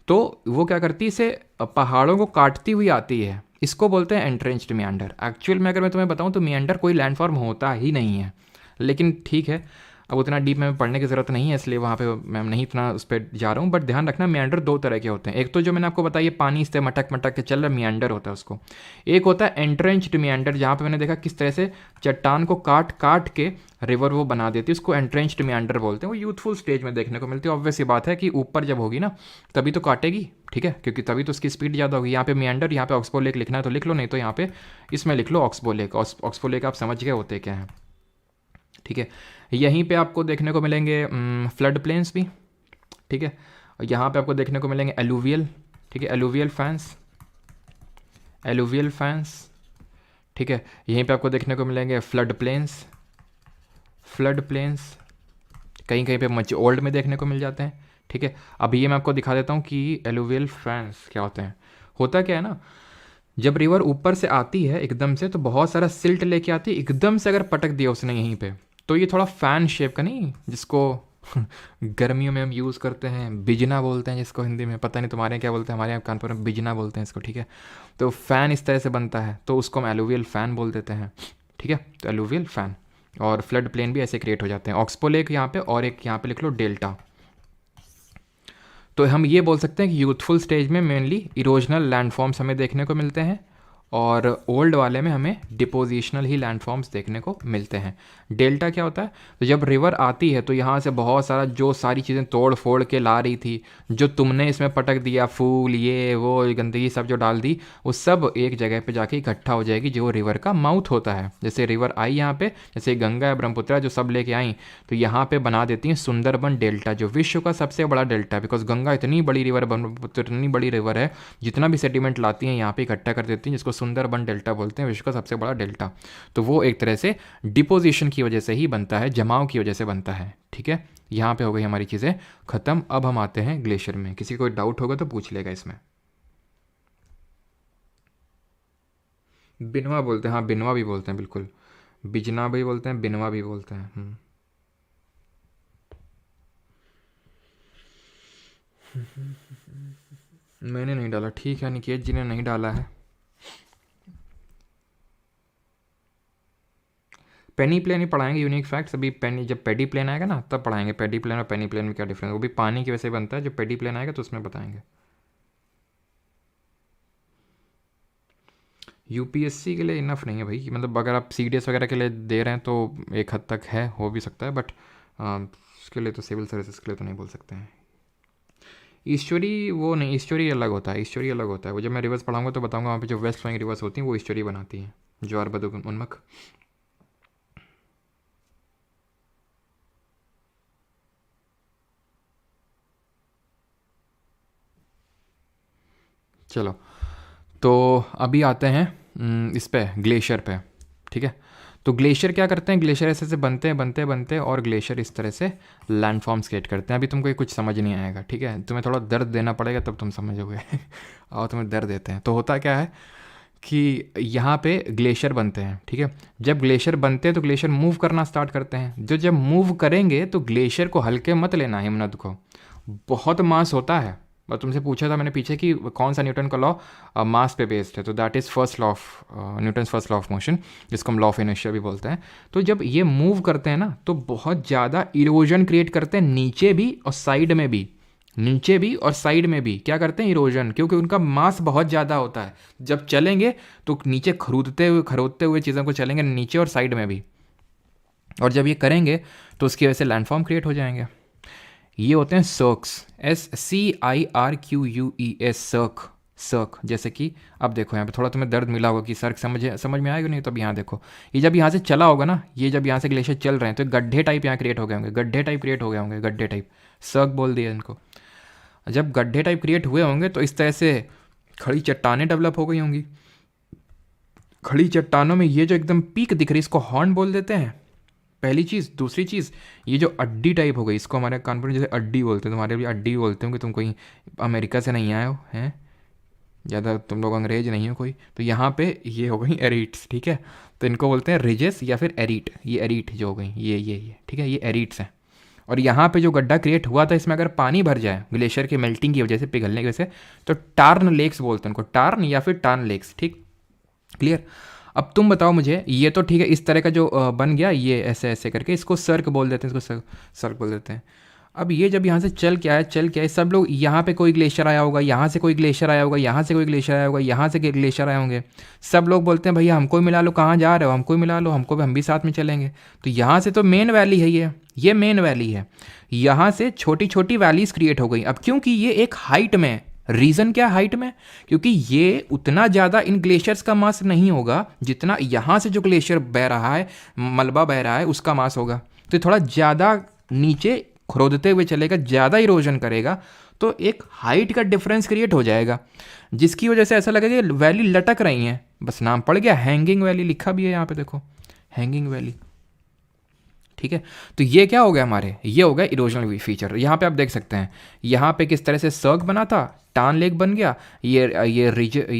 तो वो क्या करती है, इसे पहाड़ों को काटती हुई आती है, इसको बोलते हैं एंट्रेंच्ड म्यांडर। एक्चुअल में अगर मैं तुम्हें बताऊँ तो म्यांडर कोई लैंडफॉर्म होता ही नहीं है, लेकिन ठीक है, अब उतना डीप में पढ़ने की ज़रूरत नहीं है, इसलिए वहाँ पे मैं नहीं इतना उस पर जा रहा हूँ। बट ध्यान रखना, म्यांडर दो तरह के होते हैं। एक तो जो मैंने आपको बताया पानी से मटक मटक के चल रहा म्यांडर होता है उसको। एक होता है एंट्रेंच्ड म्यांडर, जहाँ पे मैंने देखा किस तरह से चट्टान को काट काट के रिवर वो बना देती है, उसको एंट्रेंच्ड म्यांडर बोलते हैं। वो यूथफुल स्टेज में देखने को मिलती है। ऑब्वियस सी बात है कि ऊपर जब होगी ना तभी तो काटेगी, ठीक है, क्योंकि तभी तो उसकी स्पीड ज़्यादा होगी। यहाँ पे म्यांडर, यहाँ पे ऑक्सबो लेक लिखना है तो लिख लो, नहीं तो यहाँ पे इसमें लिख लो ऑक्सबो लेक। ऑक्सबो लेक आप समझ गए होते क्या है, ठीक है। यहीं पे आपको देखने को मिलेंगे फ्लड प्लेन्स भी, ठीक है। और यहाँ पे आपको देखने को मिलेंगे एलुवियल, ठीक है, एलुवियल फैंस, एलुवियल फैंस, ठीक है। यहीं पे आपको देखने को मिलेंगे फ्लड प्लेन्स, फ्लड प्लेन्स कहीं कहीं पे मच ओल्ड में देखने को मिल जाते हैं, ठीक है। अब ये मैं आपको दिखा देता हूँ कि एलुवियल फैंस क्या होते हैं। होता क्या है ना, जब रिवर ऊपर से आती है एकदम से तो बहुत सारा सिल्ट लेके आती है, एकदम से अगर पटक दिया उसने यहीं पे तो ये थोड़ा फ़ैन शेप का, नहीं जिसको गर्मियों में हम यूज़ करते हैं, बिजना बोलते हैं जिसको हिंदी में, पता नहीं तुम्हारे यहाँ क्या बोलते हैं, हमारे यहाँ कानपुर में बिजना बोलते हैं इसको, ठीक है। तो फ़ैन इस तरह से बनता है तो उसको हम एलुवियल फ़ैन बोल देते हैं, ठीक है। तो एलुवियल फ़ैन और फ्लड प्लेन भी ऐसे क्रिएट हो जाते हैं। ऑक्सबो लेक यहाँ पे, और एक यहाँ पे लिख लो डेल्टा। तो हम ये बोल सकते हैं कि यूथफुल स्टेज में मेनली इरोजनल लैंडफॉर्म्स हमें देखने को मिलते हैं, और ओल्ड वाले में हमें डिपोजिशनल ही लैंडफॉर्म्स देखने को मिलते हैं। डेल्टा क्या होता है, तो जब रिवर आती है तो यहाँ से बहुत सारा जो सारी चीज़ें तोड़ फोड़ के ला रही थी, जो तुमने इसमें पटक दिया, फूल ये वो गंदगी सब जो डाल दी, वो सब एक जगह पे जाके इकट्ठा हो जाएगी, जो रिवर का माउथ होता है। जैसे रिवर आई यहाँ पे, जैसे गंगा या ब्रह्मपुत्रा जो सब लेके आई, तो यहाँ पे बना देती हैं सुंदरबन डेल्टा, जो विश्व का सबसे बड़ा डेल्टा है। बिकॉज गंगा इतनी बड़ी रिवर, ब्रह्मपुत्र इतनी बड़ी रिवर है, जितना भी सेडिमेंट लाती हैं यहाँ पे इकट्ठा कर देती हैं, जिसको सुंदरबन डेल्टा बोलते हैं, विश्व का सबसे बड़ा डेल्टा। तो वो एक तरह से डिपोजिशन की वजह से ही बनता है, जमाव की वजह से बनता है, ठीक है। यहाँ पे हो गई हमारी चीज़ें ख़त्म। अब हम आते हैं ग्लेशियर में। किसी को कोई डाउट होगा तो पूछ लेगा इसमें। बिनवा बोलते हैं, हाँ बिनवा भी बोलते हैं, बिल्कुल बिजना भी बोलते हैं, बिनवा भी बोलते हैं। मैंने नहीं डाला, ठीक है, निकेत जी ने नहीं डाला है। पेनी प्लेन ही पढ़ाएंगे, यूनिक फैक्ट्स अभी। पेनी जब पेडी प्लेन आएगा ना तब पढ़ाएंगे, पेडी प्लेन और पेनी प्लेन में क्या डिफरेंस, वो भी पानी की वजह से बनता है। जब पेडी प्लेन आएगा तो उसमें बताएंगे। यूपीएससी के लिए इनफ नहीं है भाई, मतलब अगर आप सीडीएस वगैरह के लिए दे रहे हैं तो एक हद तक है, हो भी सकता है, बट उसके लिए तो सिविल सर्विसेज के लिए तो नहीं बोल सकते हैं। ईश्वरी वो नहीं, ईश्वरी अलग होता है, ईश्वरी अलग होता है। वो जब मैं रिवर्स पढ़ाऊंगा तो बताऊंगा, वहाँ पे जो वेस्ट फ्लोइंग रिवर्स होती हैं वो ईश्वरी बनाती हैं, ज्वार बदो उन्मक। चलो, तो अभी आते हैं इस पे, ग्लेशियर पे, ठीक है। तो ग्लेशियर क्या करते हैं, ग्लेशियर ऐसे ऐसे बनते हैं बनते बनते, और ग्लेशियर इस तरह से लैंडफॉर्म्स क्रिएट करते हैं। अभी तुमको ये कुछ समझ नहीं आएगा, ठीक है, तुम्हें थोड़ा दर्द देना पड़ेगा तब तुम समझोगे। और तुम्हें दर्द देते हैं। तो होता क्या है कि यहाँ पे ग्लेशियर बनते हैं, ठीक है। जब ग्लेशियर बनते हैं तो ग्लेशियर मूव करना स्टार्ट करते हैं। जो जब मूव करेंगे तो ग्लेशियर को हल्के मत लेना, हिमनद को बहुत मास होता है। और तुमसे पूछा था मैंने पीछे कि कौन सा न्यूटन का लॉ मास पे बेस्ड है, तो that is first law of Newton first law of motion, जिसको हम लॉ ऑफ इनर्शिया भी बोलते हैं। तो जब ये मूव करते हैं ना तो बहुत ज़्यादा इरोजन क्रिएट करते हैं, नीचे भी और साइड में भी, नीचे भी और साइड में भी क्या करते हैं, इरोजन, क्योंकि उनका मास बहुत ज़्यादा होता है। जब चलेंगे तो नीचे खरोदते हुए चीज़ों को चलेंगे, नीचे और साइड में भी। और जब ये करेंगे तो उसकी वजह से लैंडफॉर्म क्रिएट हो जाएंगे। ये होते हैं सर्क्स, SCIRQUES, सर्क, सर्क। जैसे कि अब देखो यहाँ पे थोड़ा तुम्हें दर्द मिला होगा कि सर्क समझ में आएगा नहीं, तो अब यहाँ देखो, ये जब यहाँ से चला होगा ना, ये जब यहाँ से ग्लेशियर चल रहे हैं तो गड्ढे टाइप यहाँ क्रिएट हो गए होंगे, गड्ढे टाइप क्रिएट हो गए होंगे, गड्ढे टाइप, सर्क बोल दिया इनको। जब गड्ढे टाइप क्रिएट हुए होंगे तो इस तरह से खड़ी चट्टानें डेवलप हो गई होंगी। खड़ी चट्टानों में ये जो एकदम पीक दिख रही है, इसको हॉर्न बोल देते हैं, पहली चीज़। दूसरी चीज़, ये जो अड्डी टाइप हो गई, इसको हमारे कानपुर में जैसे अड्डी बोलते हैं, तुम्हारे भी अड्डी बोलते हो कि तुम कोई अमेरिका से नहीं आए हो हैं। ज़्यादा तुम लोग अंग्रेज नहीं हो कोई। तो यहाँ पे ये हो गई एरीट्स, ठीक है। तो इनको बोलते हैं रिजेस या फिर एरीट। ये एरीट जो हो गई ये ठीक है, ये एरीट्स हैं। और यहाँ पे जो गड्ढा क्रिएट हुआ था, इसमें अगर पानी भर जाए ग्लेशियर की मेल्टिंग की वजह से, पिघलने की वजह से, तो टार्न लेक्स बोलते हैं उनको, टार्न या फिर टार्न लेक्स, ठीक, क्लियर। अब तुम बताओ मुझे, ये तो ठीक है इस तरह का जो बन गया, ये ऐसे ऐसे करके, इसको सर्क बोल देते हैं, इसको सर्क बोल देते हैं। अब ये जब यहाँ से चल के आया, सब लोग, यहाँ पे कोई ग्लेशियर आया होगा, यहाँ से कोई ग्लेशियर आया होगा, यहाँ से कोई ग्लेशियर आया होगा, यहाँ से ग्लेशियर आए होंगे, सब लोग बोलते हैं भैया हमको मिला लो, कहाँ जा रहे हो, हमको मिला लो, हमको भी, हम भी साथ में चलेंगे। तो यहाँ से तो मेन वैली है, ये मेन वैली है। यहाँ से छोटी छोटी वैलीज क्रिएट हो गई। अब क्योंकि ये एक हाइट में, रीज़न क्या हाइट में, क्योंकि ये उतना ज़्यादा इन ग्लेशियर्स का मास नहीं होगा जितना यहाँ से जो ग्लेशियर बह रहा है, मलबा बह रहा है, उसका मास होगा। तो थोड़ा ज़्यादा नीचे खोदते हुए चलेगा, ज़्यादा इरोजन करेगा, तो एक हाइट का डिफरेंस क्रिएट हो जाएगा, जिसकी वजह से ऐसा लगेगा कि वैली लटक रही हैं। बस नाम पड़ गया, हैंगिंग वैली लिखा भी है यहाँ पे, देखो हैंगिंग वैली, ठीक है। तो ये क्या हो गया हमारे, ये हो गया इरोजनल फीचर। यहाँ पे आप देख सकते हैं, यहाँ पे किस तरह से सर्क बना था, टान लेक बन गया, ये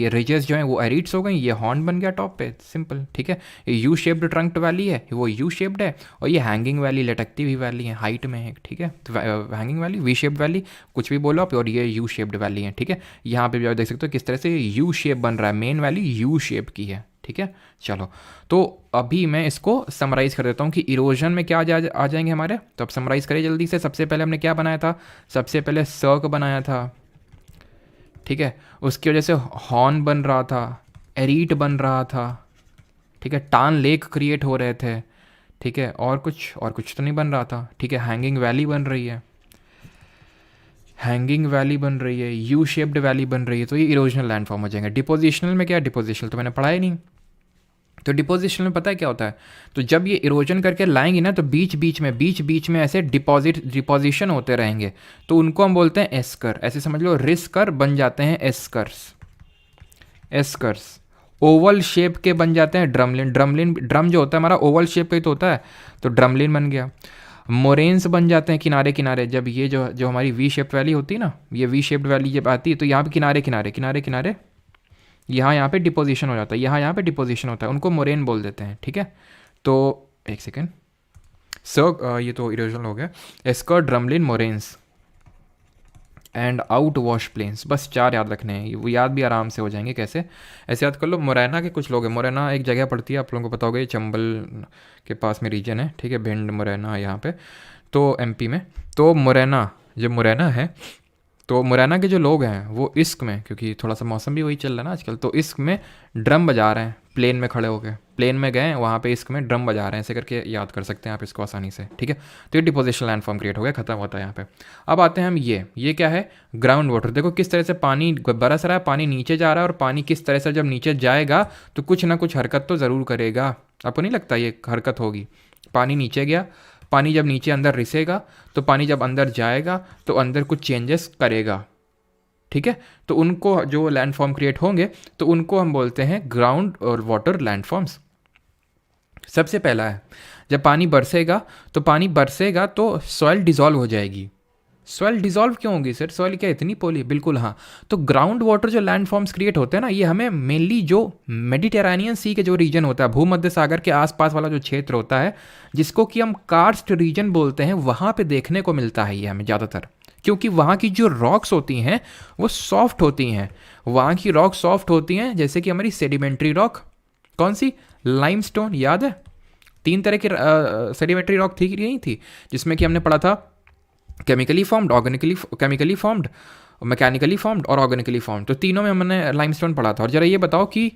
रिजेस जो हैं वो एरीट्स हो गई, ये हॉर्न बन गया टॉप पे, सिंपल, ठीक है। ये यू शेप्ड ट्रंक्ड वैली है, वो यू शेप्ड है, और ये हैंगिंग वैली लटकती हुई वैली है, हाइट में है, ठीक है। तो hanging valley, V shaped valley, कुछ भी बोलो आप, और ये यू शेप्ड वैली है, ठीक है। यहाँ पे भी आप देख सकते हो किस तरह से यू शेप बन रहा है, मेन वैली यू शेप की है, ठीक है। चलो, तो अभी मैं इसको समराइज़ कर देता हूँ कि इरोजन में क्या आ जाएंगे हमारे। तो अब समराइज़ करें जल्दी से। सबसे पहले हमने क्या बनाया था, सबसे पहले सर्क बनाया था, ठीक है। उसकी वजह से हॉर्न बन रहा था, एरीट बन रहा था, ठीक है, टान लेक क्रिएट हो रहे थे, ठीक है, और कुछ तो नहीं बन रहा था, ठीक है। हैंगिंग वैली बन रही है, हैंगिंग वैली बन रही है, यू शेप्ड वैली बन रही है। तो ये इरोजनल लैंडफॉर्म हो जाएंगे। डिपोजिशनल में क्या, डिपोजिशनल तो मैंने पढ़ा ही नहीं। तो डिपोजिशन में पता है क्या होता है, तो जब ये इरोजन करके लाएंगे ना, तो बीच बीच में ऐसे डिपोजिशन होते रहेंगे, तो उनको हम बोलते हैं एस्कर। ऐसे समझ लो, रिस्कर बन जाते हैं एस्कर्स। ओवल शेप के बन जाते हैं ड्रमलिन ड्रम जो होता है हमारा ओवल शेप का ही तो होता है, तो ड्रमलिन बन गया। मोरेन्स बन जाते हैं किनारे, जब ये जो हमारी वी शेप वैली होती है ना, ये वी शेप्ड वैली जब आती है, तो यहाँ पे किनारे यहाँ पे डिपोजिशन हो जाता है, यहाँ पे डिपोजिशन होता है, उनको मोरेन बोल देते हैं, ठीक है। तो एक सेकेंड, ये तो इरोजनल हो गया। Esker, drumlin, moraines and outwash plains, बस 4 याद रखने हैं, वो याद भी आराम से हो जाएंगे। कैसे, ऐसे याद कर लो। मुरैना के कुछ लोग हैं, मुरैना एक जगह पड़ती है, आप लोगों को पता होगा, ये चंबल के पास में रीजन है, ठीक है, भिंड मुरैना यहाँ पे, तो एमपी में। तो मुरैना, जब मुरैना है, तो मुरैना के जो लोग हैं वो इश्क में, क्योंकि थोड़ा सा मौसम भी वही चल रहा है ना आजकल, तो इश्क में ड्रम बजा रहे हैं, प्लेन में खड़े होकर, प्लेन में गए वहाँ पे इश्क में ड्रम बजा रहे हैं, ऐसे करके याद कर सकते हैं आप इसको आसानी से, ठीक है। तो ये डिपोजिशनल लैंडफॉर्म क्रिएट हो गया, खत्म होता है यहाँ पे। अब आते हैं हम, ये क्या है, ग्राउंड वाटर। देखो किस तरह से पानी बरस रहा है, पानी नीचे जा रहा है, और पानी किस तरह से जब नीचे जाएगा तो कुछ ना कुछ हरकत तो ज़रूर करेगा। आपको नहीं लगता ये हरकत होगी? पानी नीचे गया, पानी जब नीचे अंदर रिसेगा, तो पानी जब अंदर जाएगा तो अंदर कुछ चेंजेस करेगा, ठीक है। तो उनको जो लैंडफॉर्म क्रिएट होंगे, तो उनको हम बोलते हैं ग्राउंड और वाटर लैंडफॉर्म्स। सबसे पहला है, जब पानी बरसेगा तो सॉइल डिसॉल्व हो जाएगी। सॉइल डिसॉल्व क्यों होगी सर, सॉइल क्या इतनी पोली? बिल्कुल हाँ। तो ग्राउंड वाटर जो लैंडफॉर्म्स क्रिएट होते हैं ना, ये हमें मेनली जो मेडिटेरेनियन सी के जो रीजन होता है, भूमध्य सागर के आसपास वाला जो क्षेत्र होता है, जिसको कि हम कार्स्ट रीजन बोलते हैं, वहाँ पे देखने को मिलता है ये हमें ज़्यादातर, क्योंकि वहाँ की जो रॉक्स होती हैं वो सॉफ्ट होती हैं। वहाँ की रॉक सॉफ्ट होती हैं, जैसे कि हमारी सेडिमेंट्री रॉक, कौन सी, लाइमस्टोन, याद है? 3 तरह की सेडिमेंट्री रॉक थी कि नहीं थी, जिसमें कि हमने पढ़ा था chemically formed, chemically formed, mechanically formed और ऑर्गेनिकली फॉर्म्ड। तो तीनों में हमने लाइमस्टोन पढ़ा था। और जरा ये बताओ कि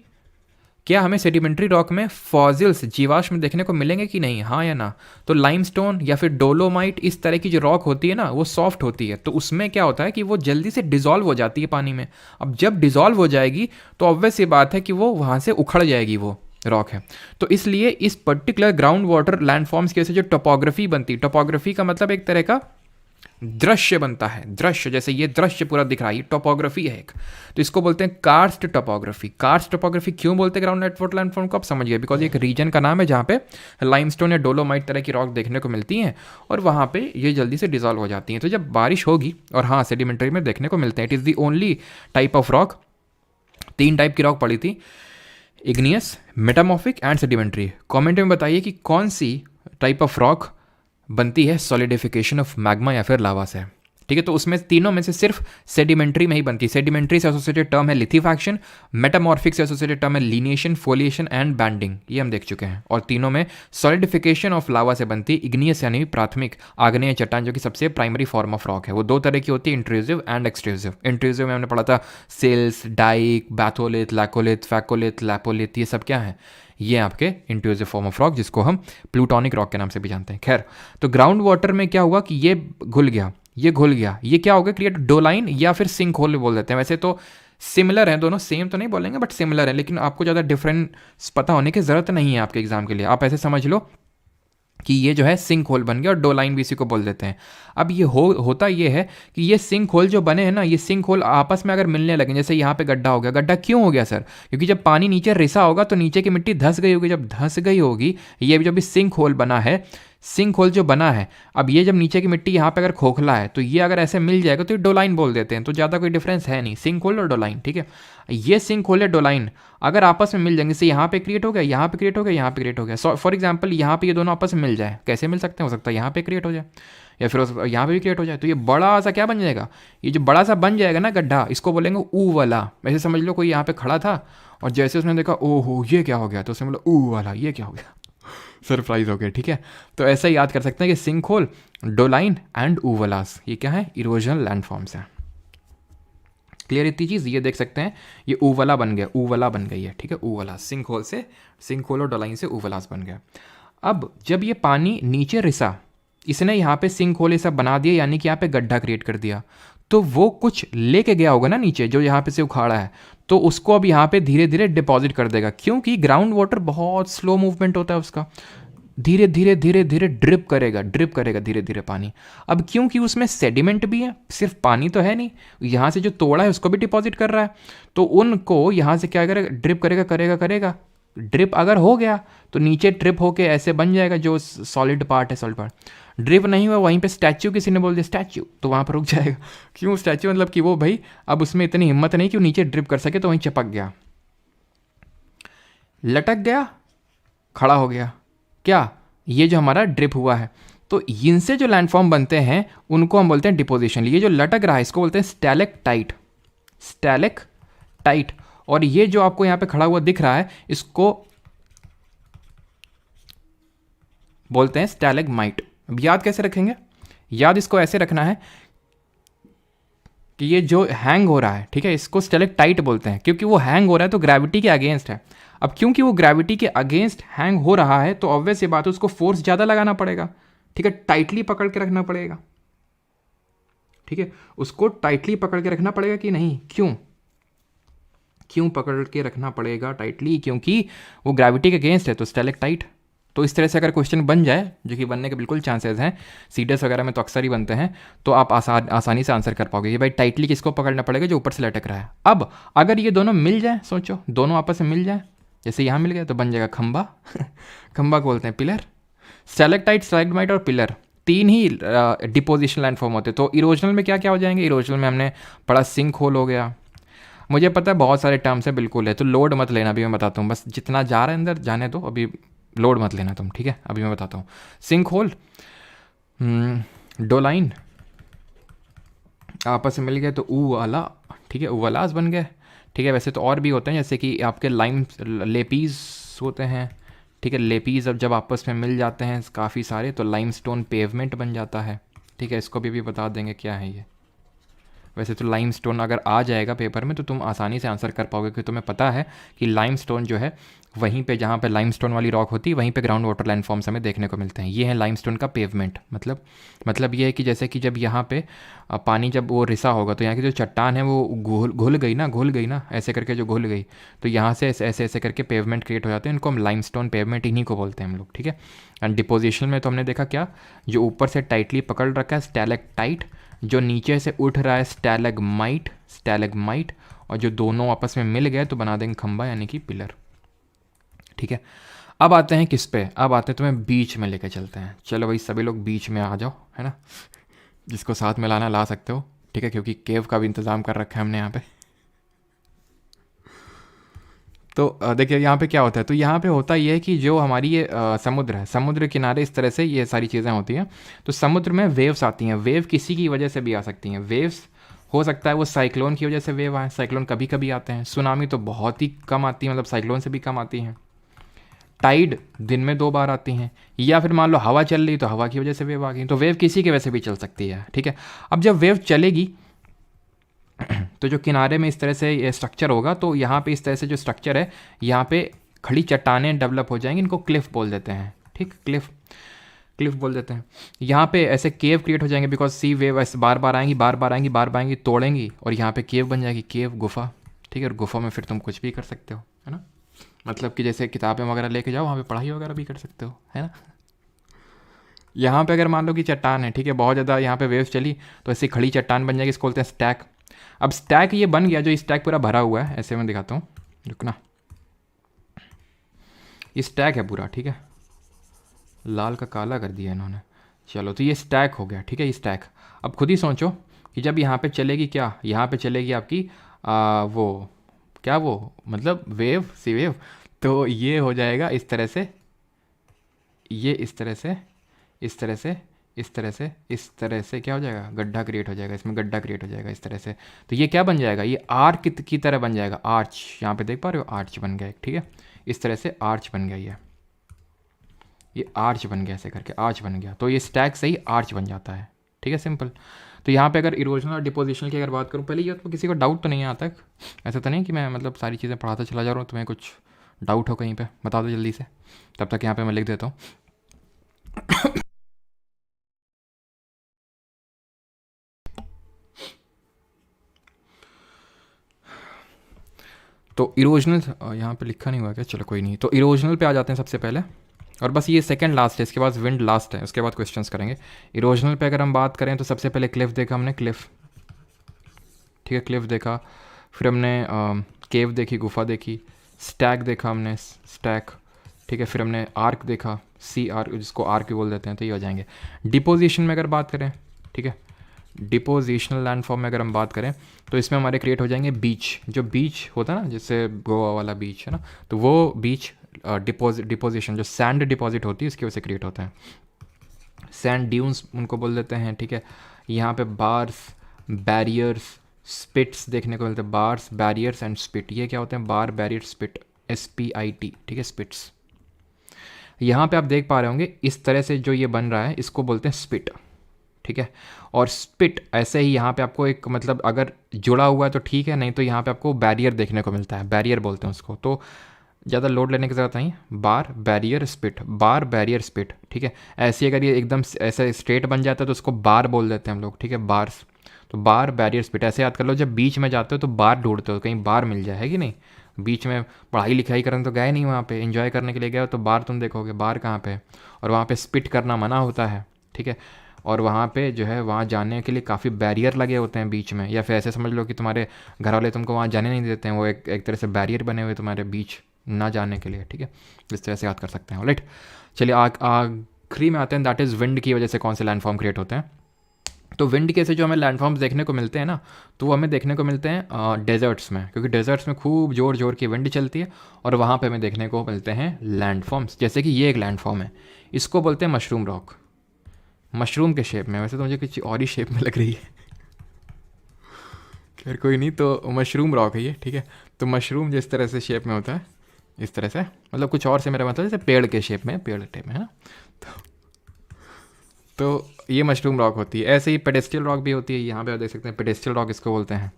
क्या हमें सेडिमेंट्री रॉक में फॉसिल्स, जीवाश्म देखने को मिलेंगे कि नहीं, हाँ या ना? तो लाइमस्टोन या फिर डोलोमाइट, इस तरह की जो रॉक होती है ना, वो सॉफ्ट होती है, तो उसमें क्या होता है कि वो जल्दी से डिसॉल्व हो जाती है पानी में। अब जब डिसॉल्व हो जाएगी तो ऑब्वियस ये बात है कि वो वहाँ से उखड़ जाएगी, वो रॉक है। तो इसलिए इस पर्टिकुलर ग्राउंड वाटर लैंडफॉर्म्स की वजह से जो टोपोग्राफी बनती है, टोपोग्राफी का मतलब एक तरह का दृश्य बनता है, दृश्य, जैसे ये दृश्य पूरा दिख रहा है, ये टोपोग्राफी है एक, तो इसको बोलते हैं कार्स्ट टोपोग्राफी। कार्स्ट टोपोग्राफी क्यों बोलते हैं ग्राउंड वाटर लैंडफॉर्म को, आप समझ गए, बिकॉज एक रीजन का नाम है जहाँ पे लाइमस्टोन या डोलोमाइट तरह की रॉक देखने को मिलती हैं, और वहाँ पे ये जल्दी से डिसॉल्व हो जाती हैं। तो जब बारिश होगी, और हाँ सेडिमेंट्री में देखने को मिलते हैं, it is the only type of rock तीन टाइप की रॉक पड़ी थी, igneous, metamorphic and sedimentary. Comment में बताइए कि कौन सी टाइप ऑफ रॉक बनती है सॉलिडिफिकेशन ऑफ मैग्मा या फिर लावा से। ठीक है, तो उसमें तीनों में से सिर्फ सेडिमेंट्री में ही बनती है। सेडिमेंट्री से एसोसिएटेड टर्म है लिथेफैक्शन, मेटामॉर्फिक से एसोसिएटेड टर्म है लीनिएशन, फोलिएशन एंड बैंडिंग, ये हम देख चुके हैं। और तीनों में सॉलिडिफिकेशन ऑफ लावा से बनती है इग्नियस यानी प्राथमिक आग्नेय चट्टान, जो कि सबसे प्राइमरी फॉर्म ऑफ रॉक है। वो दो तरह की होती है, इंट्रूसिव एंड एक्सट्रूसिव। इंट्रूसिव में हमने पढ़ा था sills, dyke, batholith, laccolith, phacolith, lopolith, ये सब क्या है, ये आपके इंट्रूसिव फॉर्म ऑफ रॉक, जिसको हम प्लूटोनिक रॉक के नाम से भी जानते हैं। खैर, तो ग्राउंड वाटर में क्या हुआ कि ये घुल गया, ये घुल गया, ये क्या हो गया, क्रिएट डोलाइन या फिर सिंक होल बोल देते हैं। वैसे तो सिमिलर है दोनों, सेम तो नहीं बोलेंगे बट सिमिलर है, लेकिन आपको ज़्यादा डिफरेंस पता होने की ज़रूरत नहीं है आपके एग्जाम के लिए। आप ऐसे समझ लो कि ये जो है सिंक होल बन गया, और डोलाइन भी इसी को बोल देते हैं। अब ये होता ये है कि ये सिंक होल जो बने हैं ना, ये सिंक होल आपस में अगर मिलने लगे, जैसे यहाँ पे गड्ढा हो गया, गड्ढा क्यों हो गया सर, क्योंकि जब पानी नीचे रिसा होगा तो नीचे की मिट्टी धंस गई होगी, जब धंस गई होगी, ये जो भी सिंक होल बना है, सिंक होल जो बना है, अब ये जब नीचे की मिट्टी यहाँ पे अगर खोखला है तो ये अगर ऐसे मिल जाएगा तो ये डोलाइन बोल देते हैं। तो ज़्यादा कोई डिफरेंस है नहीं सिंक होल और डोलाइन। ठीक है, ये सिंक होल या डोलाइन अगर आपस में मिल जाएंगे, जैसे यहाँ पे क्रिएट हो गया, यहाँ पे क्रिएट हो गया, यहाँ पे क्रिएट हो गया, फॉर एग्जाम्पल यहाँ पे ये दोनों आपस में मिल जाए, कैसे मिल सकते हैं, हो सकता है यहाँ पे क्रिएट हो जाए या फिर यहाँ पे भी क्रिएट हो जाए, तो ये बड़ा सा क्या बन जाएगा, ये जो बड़ा सा बन जाएगा ना गड्ढा, इसको बोलेंगे ऊ वाला। वैसे समझ लो कोई यहाँ पे खड़ा था और जैसे उसने देखा ओहो ये क्या हो गया, तो उसने बोला ऊ वाला, ये क्या हो गया, सरप्राइज हो गया। ठीक है, तो ऐसा याद कर सकते हैं कि सिंक होल, डोलाइन एंड ऊवलास, ये क्या है, इरोजनल लैंडफॉर्म्स हैं। क्लियर इतनी चीज़, ये देख सकते हैं, ये ऊवला बन गया, ऊवला बन गई है। ठीक है, ऊवला सिंक होल से, सिंक होल और डोलाइन से ऊवलास बन गया। अब जब ये पानी नीचे रिसा, इसने यहाँ पे सिंक होल ये सब बना दिया, यानी कि यहाँ पे गड्ढा क्रिएट कर दिया, तो वो कुछ लेके गया होगा ना नीचे, जो यहाँ पे से उखाड़ा है, तो उसको अब यहाँ पे धीरे धीरे डिपॉजिट कर देगा, क्योंकि ग्राउंड वाटर बहुत स्लो मूवमेंट होता है उसका, धीरे धीरे धीरे धीरे ड्रिप करेगा धीरे धीरे पानी। अब क्योंकि उसमें सेडिमेंट भी है, सिर्फ पानी तो है नहीं, यहाँ से जो तोड़ा है उसको भी डिपॉजिट कर रहा है, तो उनको यहाँ से क्या करेगा, ड्रिप करेगा। ड्रिप अगर हो गया तो नीचे ड्रिप होके ऐसे बन जाएगा जो सॉलिड पार्ट है, सॉलिड पार्ट। ड्रिप नहीं हुआ, वहीं पे स्टैच्यू किसी ने बोल दिया स्टैच्यू, तो वहाँ पर रुक जाएगा। क्यों स्टैच्यू, मतलब कि वो भाई अब उसमें इतनी हिम्मत नहीं कि वो नीचे ड्रिप कर सके, तो वहीं चिपक गया, लटक गया, खड़ा हो गया। क्या, ये जो हमारा ड्रिप हुआ है, तो इनसे जो लैंडफॉर्म बनते हैं उनको हम बोलते हैं डिपोजिशन। ये जो लटक रहा है इसको बोलते हैं स्टैलेक्टाइट, और ये जो आपको यहाँ पे खड़ा हुआ दिख रहा है इसको बोलते हैं स्टैलेग्माइट। अब याद कैसे रखेंगे, याद इसको ऐसे रखना है कि ये जो हैंग हो रहा है, ठीक है, इसको स्टेलेक्टाइट बोलते हैं, क्योंकि वो हैंग हो रहा है तो ग्रेविटी के अगेंस्ट है। अब क्योंकि वो ग्रेविटी के अगेंस्ट हैंग हो रहा है तो ऑब्वियस ये बात है, उसको फोर्स ज़्यादा लगाना पड़ेगा। ठीक है, टाइटली पकड़ के रखना पड़ेगा। ठीक है, उसको टाइटली पकड़ के रखना पड़ेगा कि नहीं, क्यों पकड़ के रखना पड़ेगा टाइटली, क्योंकि वो ग्रेविटी के अगेंस्ट है, तो स्टेलेक्टाइट। तो इस तरह से अगर क्वेश्चन बन जाए, जो कि बनने के बिल्कुल चांसेस हैं, सीडीएस वगैरह में तो अक्सर ही बनते हैं, तो आप आसानी से आंसर कर पाओगे। ये भाई टाइटली किसको पकड़ना पड़ेगा, जो ऊपर से लटक रहा है। अब अगर ये दोनों मिल जाए, सोचो दोनों आपस में मिल जाए, जैसे यहाँ मिल गया तो बन जाएगा खंबा। खंबा को बोलते हैं पिलर। स्टेलेक्टाइट, स्टैलेग्माइट और पिलर तीन ही डिपोजिशन लैंडफॉर्म होते हैं। तो इरोजनल में क्या क्या हो जाएंगे, इरोजनल में हमने पढ़ा सिंक होल हो गया, मुझे पता है बहुत सारे टर्म्स है बिल्कुल है, तो लोड मत लेना, अभी मैं बताता हूँ, बस जितना जा रहा है अंदर जाने दो, अभी लोड मत लेना तुम। ठीक है, अभी मैं बताता हूँ। सिंक होल, डोलाइन आपस में मिल गए तो ऊ वाला, ठीक है, ऊवलास बन गए। ठीक है, वैसे तो और भी होते हैं, जैसे कि आपके लाइम लेपीज होते हैं। ठीक है, लेपीज अब जब आपस में मिल जाते हैं काफ़ी सारे तो लाइमस्टोन पेवमेंट बन जाता है। ठीक है, इसको भी बता देंगे क्या है ये। वैसे तो लाइमस्टोन अगर आ जाएगा पेपर में तो तुम आसानी से आंसर कर पाओगे, क्योंकि तुम्हें पता है कि लाइमस्टोन जो है वहीं पे जहाँ पे लाइमस्टोन वाली रॉक होती है वहीं पे ग्राउंड वाटर लैंडफॉर्म्स हमें देखने को मिलते हैं। ये है लाइमस्टोन का पेवमेंट। मतलब ये है कि जैसे कि जब यहाँ पे पानी जब वो रिसा होगा तो यहाँ की जो चट्टान है वो घुल गई ना, ऐसे करके जो घुल गई, तो यहाँ से ऐसे करके पेवमेंट क्रिएट हो जाते हैं। इनको हम लाइमस्टोन पेवमेंट इन्हीं को बोलते हैं हम लोग। ठीक है, एंड डिपोजिशन में तो हमने देखा क्या, जो ऊपर से टाइटली पकड़ रखा है स्टैलेक्टाइट, जो नीचे से उठ रहा है स्टैलेग्माइट, और जो दोनों आपस में मिल गए तो बना देंगे खंबा यानी कि पिलर। ठीक है, अब आते हैं किस पे, अब आते हैं तुम्हें बीच में लेके चलते हैं। चलो भाई सभी लोग बीच में आ जाओ, है ना, जिसको साथ में लाना ला सकते हो। ठीक है, क्योंकि केव का भी इंतज़ाम कर रखा है हमने यहाँ पे। तो देखिए यहाँ पे क्या होता है, तो यहाँ पे होता ये है कि जो हमारी ये समुद्र है, समुद्र किनारे इस तरह से ये सारी चीज़ें होती हैं। तो समुद्र में वेव्स आती हैं, वेव किसी की वजह से भी आ सकती हैं। वेव्स हो सकता है वो साइक्लोन की वजह से वेव आए, साइक्लोन कभी कभी आते हैं। सुनामी तो बहुत ही कम आती है, मतलब साइक्लोन से भी कम आती हैं। टाइड दिन में 2 बार आती हैं, या फिर मान लो हवा चल रही तो हवा की वजह से वेव आ गई। तो वेव किसी की वजह से भी चल सकती है, ठीक है। अब जब वेव चलेगी तो जो किनारे में इस तरह से ये स्ट्रक्चर होगा, तो यहाँ पे इस तरह से जो स्ट्रक्चर है, यहाँ पे खड़ी चट्टानें डेवलप हो जाएंगी, इनको क्लिफ बोल देते हैं, ठीक, क्लिफ, क्लिफ बोल देते हैं। यहाँ पे ऐसे केव क्रिएट हो जाएंगे, बिकॉज सी वेव ऐसे बार बार आएंगी, बार बार आएंगी, बार बार आएंगी, तोड़ेंगी, और यहाँ पे केव बन जाएगी, केव गुफा, ठीक है। और गुफा में फिर तुम कुछ भी कर सकते हो, है ना। मतलब कि जैसे किताबें वगैरह लेके जाओ, वहाँ पे पढ़ाई वगैरह भी कर सकते हो, है ना। यहाँ पे अगर मान लो कि चट्टान है, ठीक है, बहुत ज़्यादा यहाँ पे वेव्स चली, तो ऐसी खड़ी चट्टान बन जाएगी, इसको बोलते हैं स्टैक। अब स्टैक ये बन गया, जो स्टैक पूरा भरा हुआ है, ऐसे मैं दिखाता हूँ, रुकना। ये स्टैक है पूरा, ठीक है, लाल का काला कर दिया इन्होंने। चलो, तो ये स्टैक हो गया, ठीक है, ये स्टैक। अब खुद ही सोचो कि जब यहाँ पे चलेगी, क्या यहाँ पे चलेगी आपकी वो, क्या वो, मतलब वेव, सी वेव, तो ये हो जाएगा इस तरह से, ये इस तरह से, इस तरह से, इस तरह से, इस तरह से क्या हो जाएगा, गड्ढा क्रिएट हो जाएगा, इसमें गड्ढा क्रिएट हो जाएगा इस तरह से। तो ये क्या बन जाएगा, ये आर्क की तरह बन जाएगा, आर्च, यहाँ पे देख पा रहे हो, आर्च बन गया एक, ठीक है, इस तरह से आर्च बन गया, ये आर्च बन गया, ऐसे करके आर्च बन गया। तो ये स्टैक से ही आर्च बन जाता है, ठीक है, सिंपल। तो यहाँ पे अगर इरोजन और डिपोजिशन की अगर बात करूँ, पहले ये तो किसी को डाउट तो नहीं है आता तक, ऐसा तो नहीं कि मैं मतलब सारी चीज़ें पढ़ाता चला जा रहा हूँ, तुम्हें कुछ डाउट हो कहीं पे बता दो जल्दी से, तब तक यहाँ पे मैं लिख देता हूँ। तो इरोजनल यहाँ पे लिखा नहीं हुआ क्या, चलो कोई नहीं। तो इरोजनल पे आ जाते हैं सबसे पहले, और बस ये सेकंड लास्ट है, इसके बाद विंड लास्ट है, उसके बाद क्वेश्चंस करेंगे। इरोजनल पे अगर हम बात करें तो सबसे पहले क्लिफ देखा हमने, क्लिफ, ठीक है, क्लिफ देखा। फिर हमने केव देखी, गुफा देखी। स्टैक देखा हमने, स्टैक, ठीक है। फिर हमने आर्क देखा, सी आर्क, जिसको आर्क भी बोल देते हैं, तो ये हो जाएंगे। डिपोजिशन में अगर बात करें, ठीक है, डिपोजिशनल लैंडफॉर्म में अगर हम बात करें, तो इसमें हमारे क्रिएट हो जाएंगे बीच। जो बीच होता है ना, जैसे गोवा वाला बीच है ना, तो वो बीच डिपोजिशन, जो सैंड डिपॉजिट होती है, इसकी वजह से क्रिएट होता है। सैंड ड्यून्स उनको बोल देते हैं, ठीक है। यहाँ पे बार्स, बैरियर्स, स्पिट्स देखने को मिलते हैं, बार्स, बैरियर्स एंड स्पिट। ये क्या होते हैं, बार, बैरियर, स्पिट, SPIT, ठीक है, स्पिट्स। यहाँ पे आप देख पा रहे होंगे इस तरह से जो ये बन रहा है, इसको बोलते हैं स्पिट, ठीक है। और स्पिट ऐसे ही यहाँ पे आपको एक, मतलब अगर जुड़ा हुआ है तो ठीक है, नहीं तो यहाँ पे आपको बैरियर देखने को मिलता है, बैरियर बोलते हैं उसको। तो ज़्यादा लोड लेने की ज़रूरत नहीं, बार, बैरियर, स्पिट, बार, बैरियर, स्पिट, ठीक है। ऐसे अगर ये एकदम ऐसे स्ट्रेट बन जाता है तो उसको बार बोल देते हैं हम लोग, ठीक है, बार्स। तो बार, बैरियर, स्पिट ऐसे याद कर लो। जब बीच में जाते हो तो बार ढूंढते हो, कहीं बार मिल जाए, है कि नहीं। बीच में पढ़ाई लिखाई करने तो गए नहीं, वहाँ पे एंजॉय करने के लिए गए हो, तो बार तुम देखोगे, बार कहाँ पे है। और वहाँ पे स्पिट करना मना होता है, ठीक है। और वहाँ पे जो है, वहाँ जाने के लिए काफ़ी बैरियर लगे होते हैं बीच में, या फिर ऐसे समझ लो कि तुम्हारे घर वाले तुमको वहाँ जाने नहीं देते हैं, वो एक तरह से बैरियर बने हुए तुम्हारे बीच ना जाने के लिए, ठीक है। इस तरह से याद कर सकते हैं, राइट। चलिए आखिरी में आते हैं, दैट इज़ विंड की वजह से कौन से लैंडफॉर्म क्रिएट होते हैं। तो विंड के से जो हमें लैंडफॉर्म्स देखने को मिलते हैं ना, तो वो हमें देखने को मिलते हैं डेजर्ट्स में, क्योंकि डेजर्ट्स में खूब जोर जोर की विंड चलती है, और वहाँ पे हमें देखने को मिलते हैं लैंडफॉर्म्स। जैसे कि ये एक लैंडफॉर्म है, इसको बोलते हैं मशरूम रॉक, मशरूम के शेप में। वैसे तो मुझे कुछ और ही शेप में लग रही है, खैर कोई नहीं। तो मशरूम रॉक है ये, ठीक है। तो मशरूम जिस तरह से शेप में होता है, इस तरह से, मतलब कुछ और से मेरा मतलब जैसे पेड़ के शेप में, पेड़ टाइप में, है ना। तो ये मशरूम रॉक होती है। ऐसे ही पेडेस्ट्रियल रॉक भी होती है, यहाँ पे आप देख सकते हैं, पेडेस्ट्रियल रॉक इसको बोलते हैं।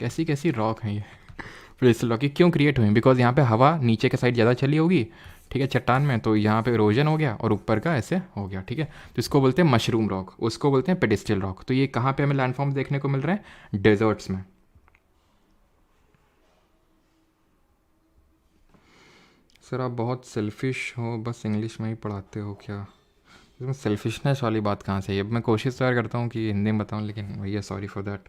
कैसी कैसी रॉक है ये पेडेस्ट्रियल रॉक, ये क्यों क्रिएट हुई, बिकॉज यहाँ पे हवा नीचे के साइड ज़्यादा चली होगी, ठीक है, चट्टान में, तो यहाँ पे इरोजन हो गया और ऊपर का ऐसे हो गया, ठीक है। तो इसको बोलते हैं मशरूम रॉक, उसको बोलते हैं पेडेस्ट्रियल रॉक। तो ये कहाँ पे हमें लैंडफॉर्म्स देखने को मिल रहे हैं, डेजर्ट्स में। सर आप बहुत सेल्फिश हो, बस इंग्लिश में ही पढ़ाते हो क्या। इसमें सेल्फिशनेस वाली बात कहाँ से है। अब मैं कोशिश तो यार करता हूँ कि हिंदी में बताऊँ, लेकिन भैया सॉरी फॉर दैट।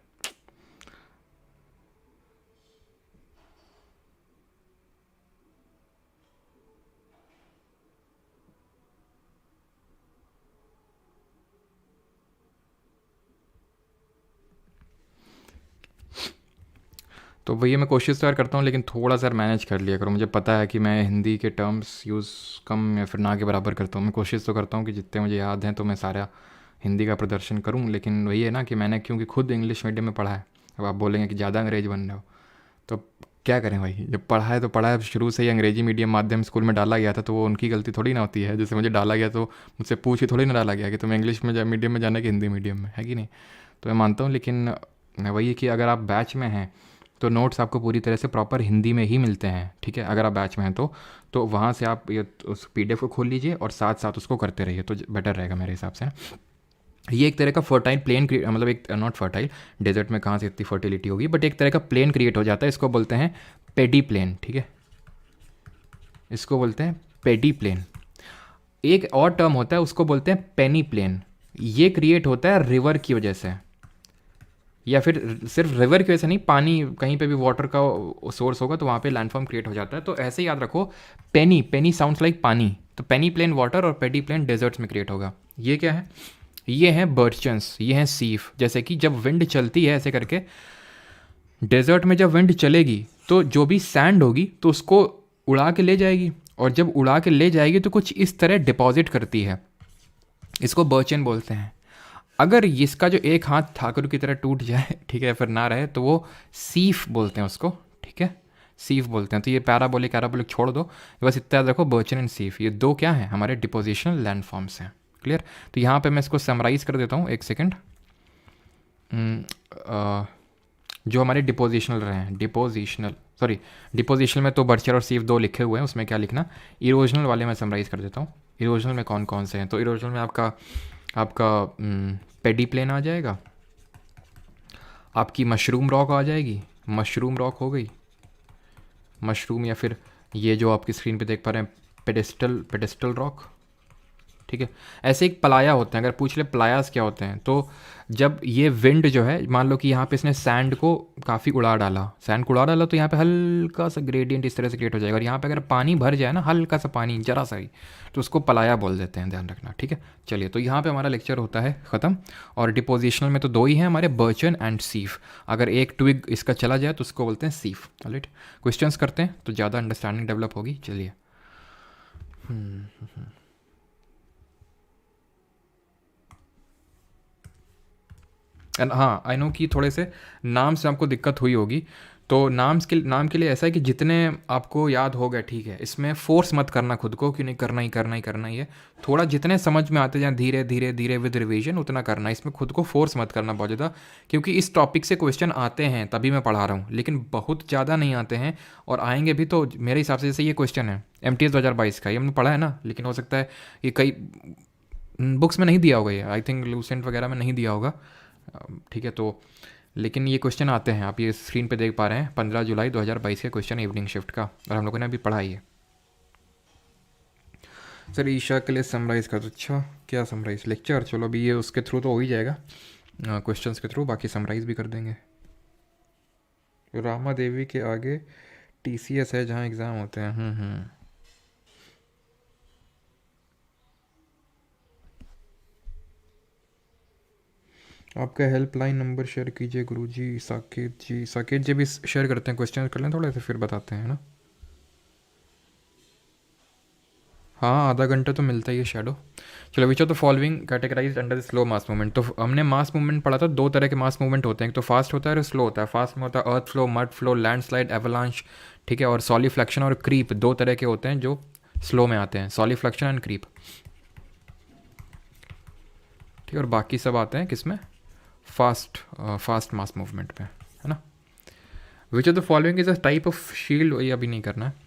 तो वही मैं कोशिश तो यार करता हूँ, लेकिन थोड़ा सा मैनेज कर लिया करो। मुझे पता है कि मैं हिंदी के टर्म्स यूज़ कम या फिर ना के बराबर करता हूँ। मैं कोशिश तो करता हूँ कि जितने मुझे याद हैं तो मैं सारा हिंदी का प्रदर्शन करूँ, लेकिन वही है ना कि मैंने क्योंकि खुद इंग्लिश मीडियम में पढ़ा है। अब आप बोलेंगे कि ज़्यादा अंग्रेज बन रहे हो, तो क्या करें भाई, जब पढ़ा है तो पढ़ा है। शुरू से ही अंग्रेजी मीडियम माध्यम स्कूल में डाला गया था, तो वो उनकी गलती थोड़ी ना होती है। जैसे मुझे डाला गया तो मुझसे पूछ के थोड़ी ना डाला गया कि तुम्हें इंग्लिश में मीडियम में जाना कि हिंदी मीडियम में, है कि नहीं। तो मैं मानता हूँ, लेकिन वही है कि अगर आप बैच में हैं तो नोट्स आपको पूरी तरह से प्रॉपर हिंदी में ही मिलते हैं, ठीक है। अगर आप बैच में हैं तो वहाँ से आप ये उस पीडीएफ को खोल लीजिए और साथ साथ उसको करते रहिए, तो बेटर रहेगा मेरे हिसाब से ना। ये एक तरह का फर्टाइल प्लेन, मतलब एक नॉट फर्टाइल, डेजर्ट में कहाँ से इतनी फर्टिलिटी होगी, बट एक तरह का प्लेन क्रिएट हो जाता है। इसको बोलते हैं पेडी प्लेन, ठीक है, इसको बोलते हैं पेडी प्लेन। एक और टर्म होता है उसको बोलते हैं पेनी प्लेन। ये क्रिएट होता है रिवर की वजह से, या फिर सिर्फ रिवर की वजह से नहीं, पानी कहीं पे भी वाटर का सोर्स होगा तो वहाँ पे लैंडफॉर्म क्रिएट हो जाता है। तो ऐसे ही याद रखो, पेनी, पेनी साउंड्स लाइक पानी, तो पेनी प्लेन वाटर और पेडी प्लेन डेजर्ट्स में क्रिएट होगा। ये क्या है, ये हैं बर्चन्स, ये हैं सीफ। जैसे कि जब विंड चलती है ऐसे करके, डेजर्ट में जब विंड चलेगी तो जो भी सैंड होगी तो उसको उड़ा के ले जाएगी, और जब उड़ा के ले जाएगी तो कुछ इस तरह डिपॉजिट करती है। इसको बर्चन बोलते हैं। अगर इसका जो एक हाथ ठाकुर की तरह टूट जाए, ठीक है, फिर ना रहे, तो वो सीफ बोलते हैं उसको, ठीक है, सीफ बोलते हैं। तो ये पैराबोलिक छोड़ दो, बस इतना याद रखो, बर्चन एंड सीफ ये दो क्या हैं, हमारे डिपोजिशनल लैंडफॉर्म्स हैं। क्लियर। तो यहाँ पे मैं इसको समराइज़ कर देता हूँ, एक सेकेंड। जो हमारे डिपोजिशनल रहे हैं, डिपोजिशनल में तो बर्चर और सीफ दो लिखे हुए हैं, उसमें क्या लिखना। इरोजनल वाले मैं समराइज़ कर देता हूँ। इरोजनल में कौन कौन से हैं, तो इरोजनल में आपका पेडी प्लेन आ जाएगा, आपकी मशरूम रॉक आ जाएगी, मशरूम रॉक हो गई, मशरूम, या फिर ये जो आपकी स्क्रीन पे देख पा रहे हैं पेडेस्टल रॉक, ठीक है। ऐसे एक प्लाया होते हैं, अगर पूछ ले प्लायास क्या होते हैं, तो जब ये विंड जो है, मान लो कि यहाँ पे इसने सैंड को काफ़ी उड़ा डाला, तो यहाँ पे हल्का सा ग्रेडियंट इस तरह से क्रिएट हो जाएगा। और यहाँ पे अगर पानी भर जाए ना, हल्का सा पानी जरा सा ही, तो उसको प्लाया बोल देते हैं, ध्यान रखना, ठीक है। चलिए, तो यहाँ पे हमारा लेक्चर होता है ख़त्म। और डिपोजिशनल में तो दो ही हैं हमारे, बर्चन एंड सीफ। अगर एक ट्विग इसका चला जाए तो उसको बोलते हैं सीफ। राइट, क्वेश्चंस करते हैं तो ज़्यादा अंडरस्टैंडिंग डेवलप होगी। चलिए, एंड हाँ, आई नो कि थोड़े से नाम से आपको दिक्कत हुई होगी, तो नाम के लिए ऐसा है कि जितने आपको याद हो गए, ठीक है, इसमें फोर्स मत करना खुद को कि नहीं करना ही है। थोड़ा जितने समझ में आते जाए, धीरे धीरे धीरे विद रिवीजन उतना करना। इसमें खुद को फोर्स मत करना बहुत ज़्यादा, क्योंकि इस टॉपिक से क्वेश्चन आते हैं तभी मैं पढ़ा रहा हूँ, लेकिन बहुत ज़्यादा नहीं आते हैं, और आएंगे भी तो मेरे हिसाब से। जैसे ये क्वेश्चन है MTS 2022 का, ये हमने पढ़ा है ना, लेकिन हो सकता है ये कई बुक्स में नहीं दिया होगा, ये आई थिंक लूसेंट वगैरह में नहीं दिया होगा, ठीक है। तो लेकिन ये क्वेश्चन आते हैं, आप ये स्क्रीन पे देख पा रहे हैं, 15 जुलाई 2022 के क्वेश्चन इवनिंग शिफ्ट का, और हम लोगों ने अभी पढ़ा ही है। सर ईशा के लिए समराइज़ कर दो। अच्छा, क्या समराइज़, लेक्चर? चलो अभी ये उसके थ्रू तो हो ही जाएगा, क्वेश्चंस के थ्रू, बाकी समराइज़ भी कर देंगे। रामा देवी के आगे TCS है जहाँ एग्ज़ाम होते हैं। आपका हेल्पलाइन नंबर शेयर कीजिए गुरुजी। साकेत जी भी शेयर करते हैं, क्वेश्चन कर लें थोड़े से, फिर बताते हैं ना। हाँ, आधा घंटा तो मिलता ही है शैडो। चलो, which of the following categorise under the slow mass movement. तो हमने मास मूवमेंट पढ़ा था, दो तरह के मास मूवमेंट होते हैं, एक तो फास्ट होता है और स्लो होता है। फास्ट में होता है earth flow, mud flow, landslide, avalanche, ठीक है, और सॉलिफ्लेक्शन और क्रीप, दो तरह के होते हैं जो स्लो में आते हैं, सॉलिफ्लेक्शन एंड क्रीप, ठीक है। और बाकी सब आते हैं किस में, फास्ट मास मूवमेंट पे, है ना। विच of the following is a type of shield, ये अभी नहीं करना है।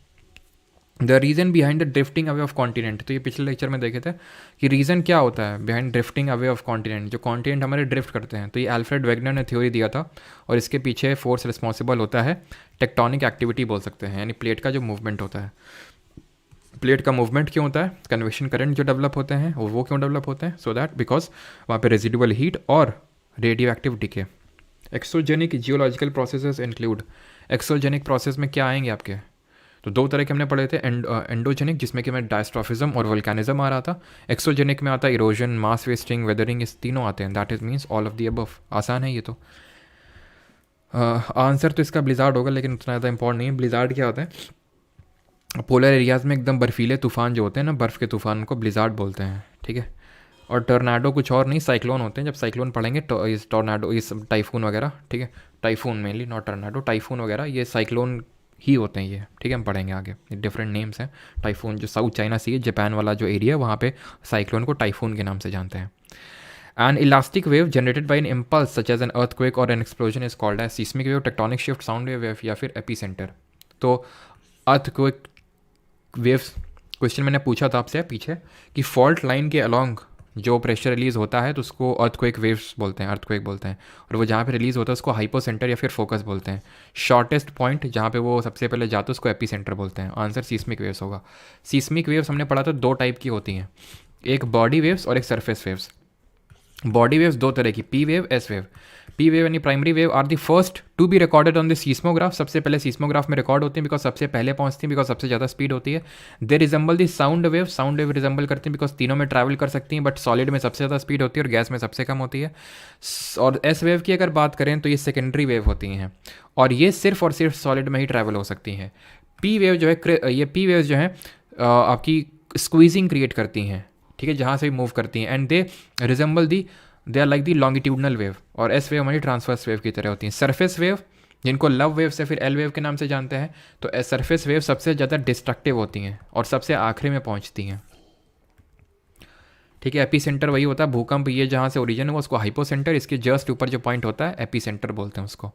The reason behind the drifting away of continent, तो ये पिछले लेक्चर में देखे थे कि रीज़न क्या होता है behind drifting away of continent, जो कॉन्टिनेंट हमारे ड्रिफ्ट करते हैं। तो ये अल्फ्रेड वेगनर ने थ्योरी दिया था, और इसके पीछे फोर्स रिस्पॉन्सिबल होता है टेक्टोनिक एक्टिविटी बोल सकते हैं, यानी प्लेट का जो मूवमेंट होता है। प्लेट का मूवमेंट क्यों होता है, कन्वेक्शन करंट जो डेवलप होते हैं वो क्यों डेवलप होते हैं, सो दैट बिकॉज वहाँ पे रेजिडुअल हीट और radio active decay. Exogenic geological processes include, exogenic process में क्या आएंगे आपके, तो दो तरह के हमने पढ़े थे, एंडोजेनिक जिसमें कि मैं डायस्ट्रॉफिज्म और वोल्केनिज्म आ रहा था। एक्सोजेनिक में आता है इरोजन, मास वेस्टिंग, वेदरिंग, इस तीनों आते हैं, that is means all of the above. आसान है ये तो। आंसर तो इसका ब्लिज़ार्ड होगा, लेकिन उतना ज़्यादा इंपॉर्टेंट नहीं है। ब्लिज़ार्ड क्या होता है? पोलर एरियाज़ में एकदम बर्फीले तूफान जो होते हैं ना, बर्फ़ के तूफान को ब्लिज़ार्ड बोलते हैं, ठीक है। और टर्नाडो कुछ और नहीं, साइक्लोन होते हैं। जब साइक्लोन पढ़ेंगे तो इस टोर्नाडो, इस टाइफून वगैरह, ठीक है, टाइफून मेनली, नॉट टर्नाडो, टाइफून वगैरह ये साइक्लोन ही होते हैं ये, ठीक है। हम पढ़ेंगे आगे, डिफरेंट नेम्स हैं। टाइफून जो साउथ चाइना सी है, जापान वाला जो एरिया है, वहाँ पे साइक्लोन को टाइफून के नाम से जानते हैं। An elastic wave generated by an impulse such as an earthquake or an explosion is called as seismic wave, tectonic shift, sound wave या फिर epicenter। तो earthquake वेव्स, क्वेश्चन मैंने पूछा था आपसे पीछे कि फॉल्ट लाइन के अलोंग जो प्रेशर रिलीज होता है तो उसको अर्थक्वेक वेव्स बोलते हैं, अर्थक्वेक बोलते हैं। और वो जहाँ पे रिलीज होता है उसको हाइपोसेंटर या फिर फोकस बोलते हैं। शॉर्टेस्ट पॉइंट जहाँ पे वो सबसे पहले जाता है उसको एपीसेंटर बोलते हैं। आंसर सीस्मिक वेव्स होगा। सीस्मिक वेव्स हमने पढ़ा था दो टाइप की होती हैं, एक बॉडी वेव्स और एक सरफेस वेव्स। बॉडी वेव्स दो तरह की, P wave, S wave. P wave यानी primary wave are the first to be recorded on the seismograph, सबसे पहले सीस्मोग्राफ में रिकॉर्ड होती हैं बिकॉज सबसे पहले पहुंचती हैं, बिकॉज सबसे ज़्यादा स्पीड होती है। They resemble the sound wave, sound wave resemble करती हैं बिकॉज तीनों में ट्रैवल कर सकती हैं, बट सॉलिड में सबसे ज़्यादा स्पीड होती है और गैस में सबसे कम होती है। और एस वेव की अगर बात करें तो ये सेकेंडरी वेव होती हैं और ये सिर्फ और सिर्फ सॉलिड में ही ट्रैवल हो सकती हैं। पी वेव जो है, ये पी वेव जो है आपकी स्क्वीजिंग क्रिएट करती हैं, ठीक है, जहाँ से भी मूव करती हैं। And they resemble the, they are like the longitudinal wave. और एस वेव हमारी ट्रांसवर्स वेव की तरह होती हैं। सरफेस वेव जिनको लव वेव से फिर एल वेव के नाम से जानते हैं, तो सरफेस वेव सबसे ज़्यादा डिस्ट्रक्टिव होती हैं और सबसे आखिरी में पहुंचती हैं, ठीक है। एपी सेंटर वही होता है, भूकंप ये जहाँ से ओरिजिन हुआ उसको हाइपोसेंटर, इसके जस्ट ऊपर जो पॉइंट होता है एपी सेंटर बोलते हैं उसको।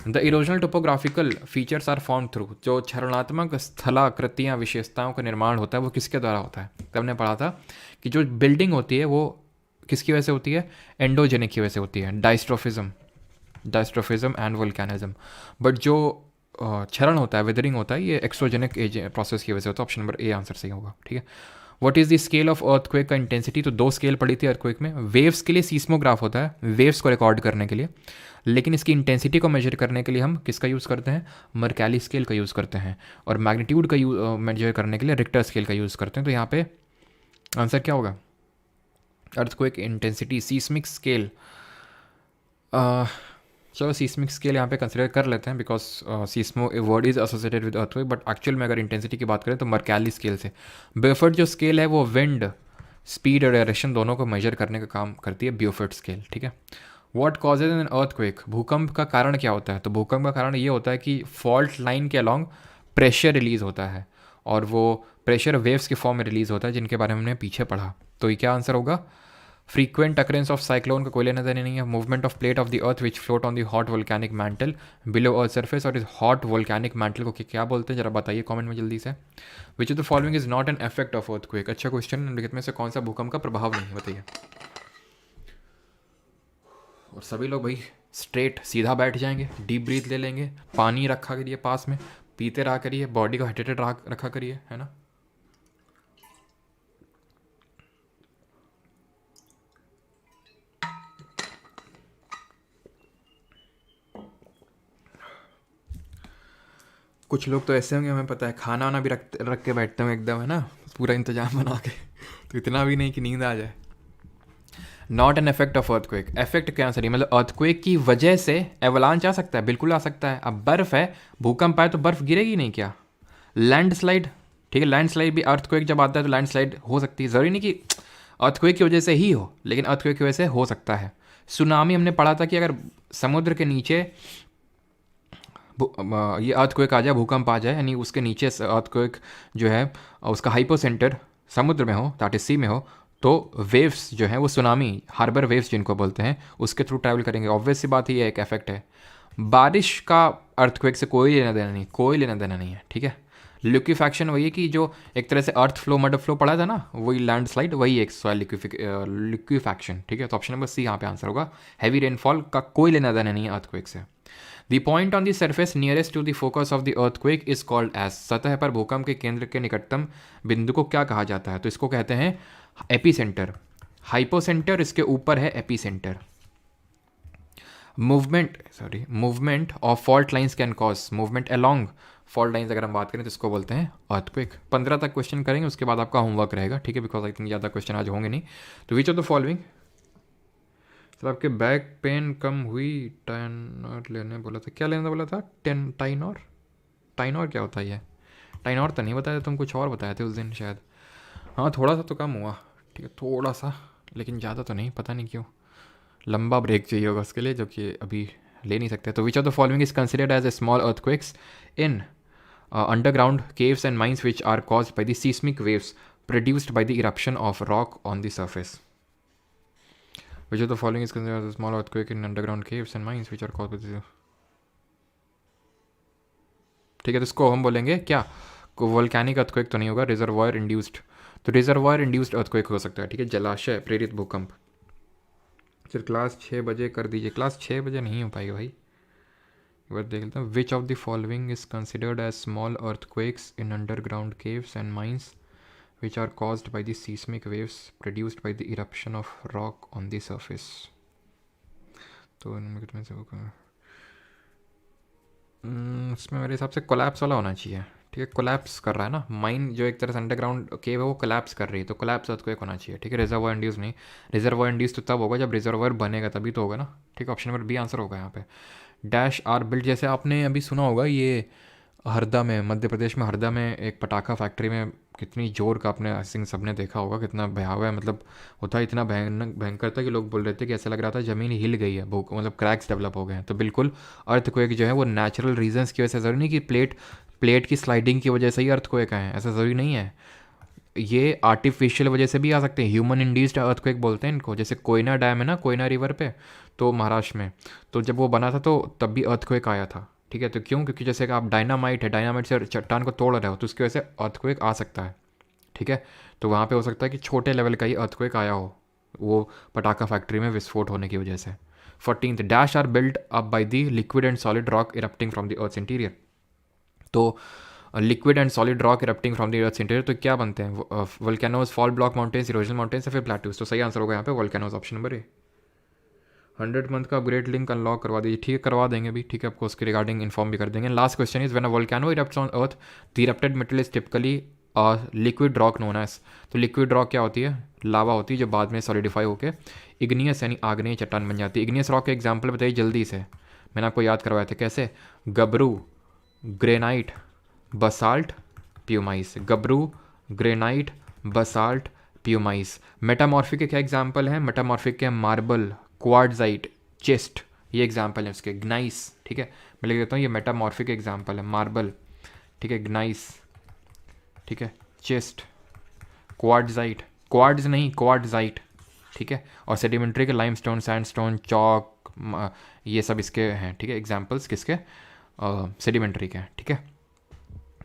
The erosional topographical features are form through, जो क्षरणात्मक स्थलाकृतियाँ विशेषताओं का निर्माण होता है वो किसके द्वारा होता है? तब हमने पढ़ा था कि जो बिल्डिंग होती है वो किसकी वजह से होती है? एंडोजेनिक की वजह से होती है, डायस्ट्रोफिज्म एंड वोल्केनिज्म। बट जो क्षरण होता है, वेदरिंग होता है, ये एक्सोजेनिक प्रोसेस की वजह से होता है। ऑप्शन नंबर ए आंसर सही होगा, ठीक है। What is the scale of earthquake का इंटेंसिटी? तो दो स्केल पड़ी थी अर्थक्वेक में। वेव्स के लिए सीस्मोग्राफ होता है, वेव्स को रिकॉर्ड करने के लिए, लेकिन इसकी इंटेंसिटी को मेजर करने के लिए हम किसका यूज़ करते हैं? मर्कैली स्केल का यूज़ करते हैं। और मैग्नीट्यूड का मेजर करने के लिए रिक्टर स्केल का यूज़ करते हैं। तो यहाँ पे आंसर क्या होगा? Earthquake intensity, seismic scale. चलो सीस्मिक स्केल यहाँ पे कंसिडर कर लेते हैं because seismo word is associated with earthquake, but actual में अगर इंटेंसिटी की बात करें तो मर्कैली स्केल से। ब्यूफर्ट जो स्केल है वो विंड स्पीड और डायरेक्शन दोनों को मेजर करने का काम करती है, ब्यूफर्ट स्केल, ठीक है। What causes an earthquake? भूकंप का कारण क्या होता है? तो भूकंप का कारण ये होता है कि फॉल्ट लाइन के अलॉन्ग प्रेशर रिलीज होता है और वो प्रेशर वेव्स के फॉर्म में रिलीज होता है, जिनके बारे में हमने पीछे पढ़ा। तो ये क्या आंसर होगा? फ्रीक्वेंट अकरेंस ऑफ साइक्लोन का कोई लेना देना नहीं है। Movement of plate of the earth which float on the hot volcanic mantle below earth surface. और इस हॉट वोल्केनिक मैंटल को क्या बोलते हैं, जरा बताइए कमेंट में जल्दी से। विच of the following is not an effect of earthquake? अच्छा क्वेश्चन, निम्नलिखित में से कौन सा भूकंप का प्रभाव नहीं है, बताइए। और सभी लोग भाई स्ट्रेट सीधा बैठ जाएंगे, डीप ब्रीथ ले लेंगे, पानी रखा करिए पास में, पीते रहा करिए, बॉडी को हाइड्रेटेड रखा करिए, है ना। कुछ लोग तो ऐसे होंगे, हमें पता है, खाना वाना भी रख के बैठते हैं एकदम, है ना, पूरा इंतजाम बना के। तो इतना भी नहीं कि नींद आ जाए। Not an effect of earthquake. Effect क्या सर? मतलब अर्थक्वेक की वजह से एवलांच आ सकता है, बिल्कुल आ सकता है। अब बर्फ है, भूकंप आए तो बर्फ गिरेगी नहीं क्या? लैंडस्लाइड, ठीक है, लैंडस्लाइड भी अर्थक्वेक जब आता है तो लैंडस्लाइड हो सकती है, ज़रूरी नहीं कि अर्थक्वेक की वजह से ही हो, लेकिन अर्थक्वेक की वजह से हो सकता है। सुनामी हमने पढ़ा था कि अगर समुद्र के नीचे ये अर्थक्वेक आ जाए, भूकंप आ जाए, यानी उसके नीचे अर्थक्वेक जो है उसका हाइपोसेंटर समुद्र में हो, दैट इज सी में हो, तो वेव्स जो है वो सुनामी, हार्बर वेव्स जिनको बोलते हैं, उसके थ्रू ट्रैवल करेंगे। ऑब्वियस सी बात ही है, एक इफेक्ट है। बारिश का अर्थक्वेक से कोई लेना देना नहीं, कोई लेना देना नहीं है, ठीक है। लिक्विफैक्शन वही है कि जो एक तरह से अर्थ फ्लो मड फ्लो पड़ा था ना, वही लैंडस्लाइड, वही एक सॉइल लिक्विफैक्शन, ठीक है। तो ऑप्शन नंबर सी यहाँ पे आंसर होगा। हैवी रेनफॉल का कोई लेना देना नहीं है अर्थक्वेक से। The point on the surface nearest to the focus of the earthquake is called as. सतह पर भूकंप के केंद्र के निकटतम बिंदु को क्या कहा जाता है? तो इसको कहते हैं एपीसेंटर। हाइपोसेंटर इसके ऊपर है epicentre. Movement of fault lines can cause, movement along fault lines अगर हम बात करें तो इसको बोलते हैं अर्थक्वेक। 15 तक क्वेश्चन करेंगे, उसके बाद आपका होमवर्क रहेगा, ठीक है, बिकॉज इतनी ज़्यादा क्वेश्चन आज होंगे नहीं। तो which of the following sir आपके बैक पेन कम हुई, टाइनॉर लेने बोला था, क्या लेने बोला था? टाइनॉर? टाइनॉर क्या होता है ये? टाइनॉर तो नहीं बताया तुम, कुछ और बताए थे उस दिन शायद। हाँ थोड़ा सा तो कम हुआ, ठीक है थोड़ा सा, लेकिन ज़्यादा तो नहीं, पता नहीं क्यों। लंबा ब्रेक चाहिए होगा उसके लिए, जो कि अभी ले नहीं सकते। तो which of the following is considered as a small earthquakes in underground caves and mines which are caused by the seismic waves produced by the eruption of rock on the surface? Which of the following is considered as a small earthquake in underground caves and mines which are caused by the... ठीक है, तो इसको हम बोलेंगे क्या? वोल्केनिक अर्थक्वेक तो नहीं होगा, रिजर्वायर इंड्यूस्ड। तो रिजर्वायर इंड्यूस्ड अर्थक्वेक हो सकता है, ठीक है, जलाशय प्रेरित भूकंप। फिर क्लास 6 बजे कर दीजिए, क्लास 6 बजे नहीं हो पाएगी भाई। एक बार देख लेते हैं। Which of the following is considered as small earthquakes in underground caves and mines which are caused by the seismic waves produced by the eruption of rock on the surface? तो इनमें कितने से होगा? इसमें मेरे हिसाब से कोलैप्स वाला होना चाहिए, ठीक है, कोलैप्स कर रहा है ना माइन, जो एक तरह से अंडरग्राउंड केव है वो कोलैप्स कर रही है, तो कोलैप्स अर्थक्वेक होना चाहिए, ठीक है। रिजर्वायर इंड्यूस नहीं, रिजर्वायर इंड्यूस तो तब होगा जब रिजर्वायर बनेगा, तभी तो होगा ना, ठीक है। ऑप्शन नंबर बी आंसर होगा यहाँ पे। डैश आर बिल्ड, जैसे आपने अभी सुना होगा ये हरदा में, मध्य प्रदेश में हरदा में एक पटाखा फैक्ट्री में कितनी जोर का, आपने आई थिंक सबने देखा होगा, कितना भयावह है, मतलब होता है इतना भयानक भयंकर था कि लोग बोल रहे थे कि ऐसा लग रहा था ज़मीन हिल गई है, भूख मतलब क्रैक्स डेवलप हो गए हैं। तो बिल्कुल अर्थक्वेक जो है वो नेचुरल रीजंस की वजह से, ज़रूरी नहीं कि प्लेट की स्लाइडिंग की वजह से ही अर्थक्वेक आए हैं, ऐसा ज़रूरी नहीं है। ये आर्टिफिशियल वजह से भी आ सकते हैं, ह्यूमन इंड्यूस्ड अर्थक्वेक बोलते हैं इनको। जैसे कोयना डैम है ना, कोयना रिवर पे, तो महाराष्ट्र में, तो जब वो बना था तो तब भी अर्थक्वेक आया था, ठीक है। तो क्यों? क्योंकि जैसे कि आप डायनामाइट है, डायनामाइट से चट्टान को तोड़ रहे हो, तो उसकी वजह से अर्थक्वेक आ सकता है, ठीक है। तो वहाँ पे हो सकता है कि छोटे लेवल का ही अर्थक्वेक आया हो, वो पटाखा फैक्ट्री में विस्फोट होने की वजह से। 14th, dash are build up by the liquid and solid rock erupting from the earth interior. तो liquid and solid rock erupting from the earth interior, तो क्या बनते हैं? Volcanoes, fall block mountains, erosional mountains या फिर प्लेट्यूज। तो सही आंसर होगा यहाँ पे volcanoes, option number A. 100 month का अपग्रेड लिंक अनलॉक करवा दीजिए, ठीक है करवा देंगे भी, ठीक है, आपको उसके रिगार्डिंग इन्फॉर्म भी कर देंगे। Last question is when a volcano erupts on earth the erupted metal is typically liquid rock known as. तो लिक्विड रॉक क्या होती है? लावा होती है जो बाद में सॉलिडिफाई होकर इग्नियस यानी आग्नेय चट्टान बन जाती है। इग्नियस रॉक के एग्जाम्पल बताइए जल्दी से, मैंने आपको याद करवाया था कैसे। गबरू, ग्रेनाइट, बसाल्ट, प्यूमाइस। गबरू, ग्रेनाइट, बसाल्ट, प्यूमाइस। मेटामॉर्फिक के क्या एग्जाम्पल हैं? मेटामॉर्फिक के मार्बल, क्वार्ट्जाइट, चेस्ट, ये एग्जाम्पल है उसके। ग्नाइस, ठीक है, मैं लिख देता हूँ, ये मेटामॉर्फिक एग्जाम्पल है। मार्बल, ठीक है, ग्नाइस, ठीक है, चेस्ट, क्वार्ट्जाइट, क्वार्ट्ज नहीं क्वार्ट्जाइट, ठीक है। और सेडिमेंट्री के लाइमस्टोन, सैंडस्टोन, चॉक, ये सब इसके हैं, ठीक है, एग्जाम्पल्स किसके? सेडिमेंट्री के, ठीक है।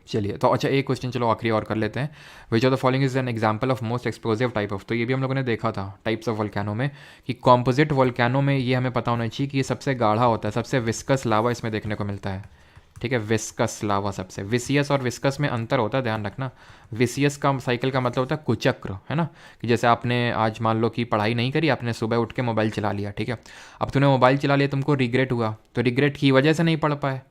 चलिए, तो अच्छा एक क्वेश्चन चलो आखिरी और कर लेते हैं। Which of the following is an example of most explosive type of. तो ये भी हम लोगों ने देखा था टाइप्स ऑफ वोल्केनो में, कि कॉम्पोजिट वोल्केनो में ये हमें पता होना चाहिए कि ये सबसे गाढ़ा होता है, सबसे विस्कस लावा इसमें देखने को मिलता है, ठीक है। विस्कस लावा सबसे, विसियस और विस्कस में अंतर होता है, ध्यान रखना। विसियस का साइकिल का मतलब होता है कुचक्र, है ना, कि जैसे आपने आज मान लो कि पढ़ाई नहीं करी, आपने सुबह उठ के मोबाइल चला लिया, ठीक है। अब तूने मोबाइल चला लिया, तुमको रिग्रेट हुआ, तो रिग्रेट की वजह से नहीं पढ़ पाए।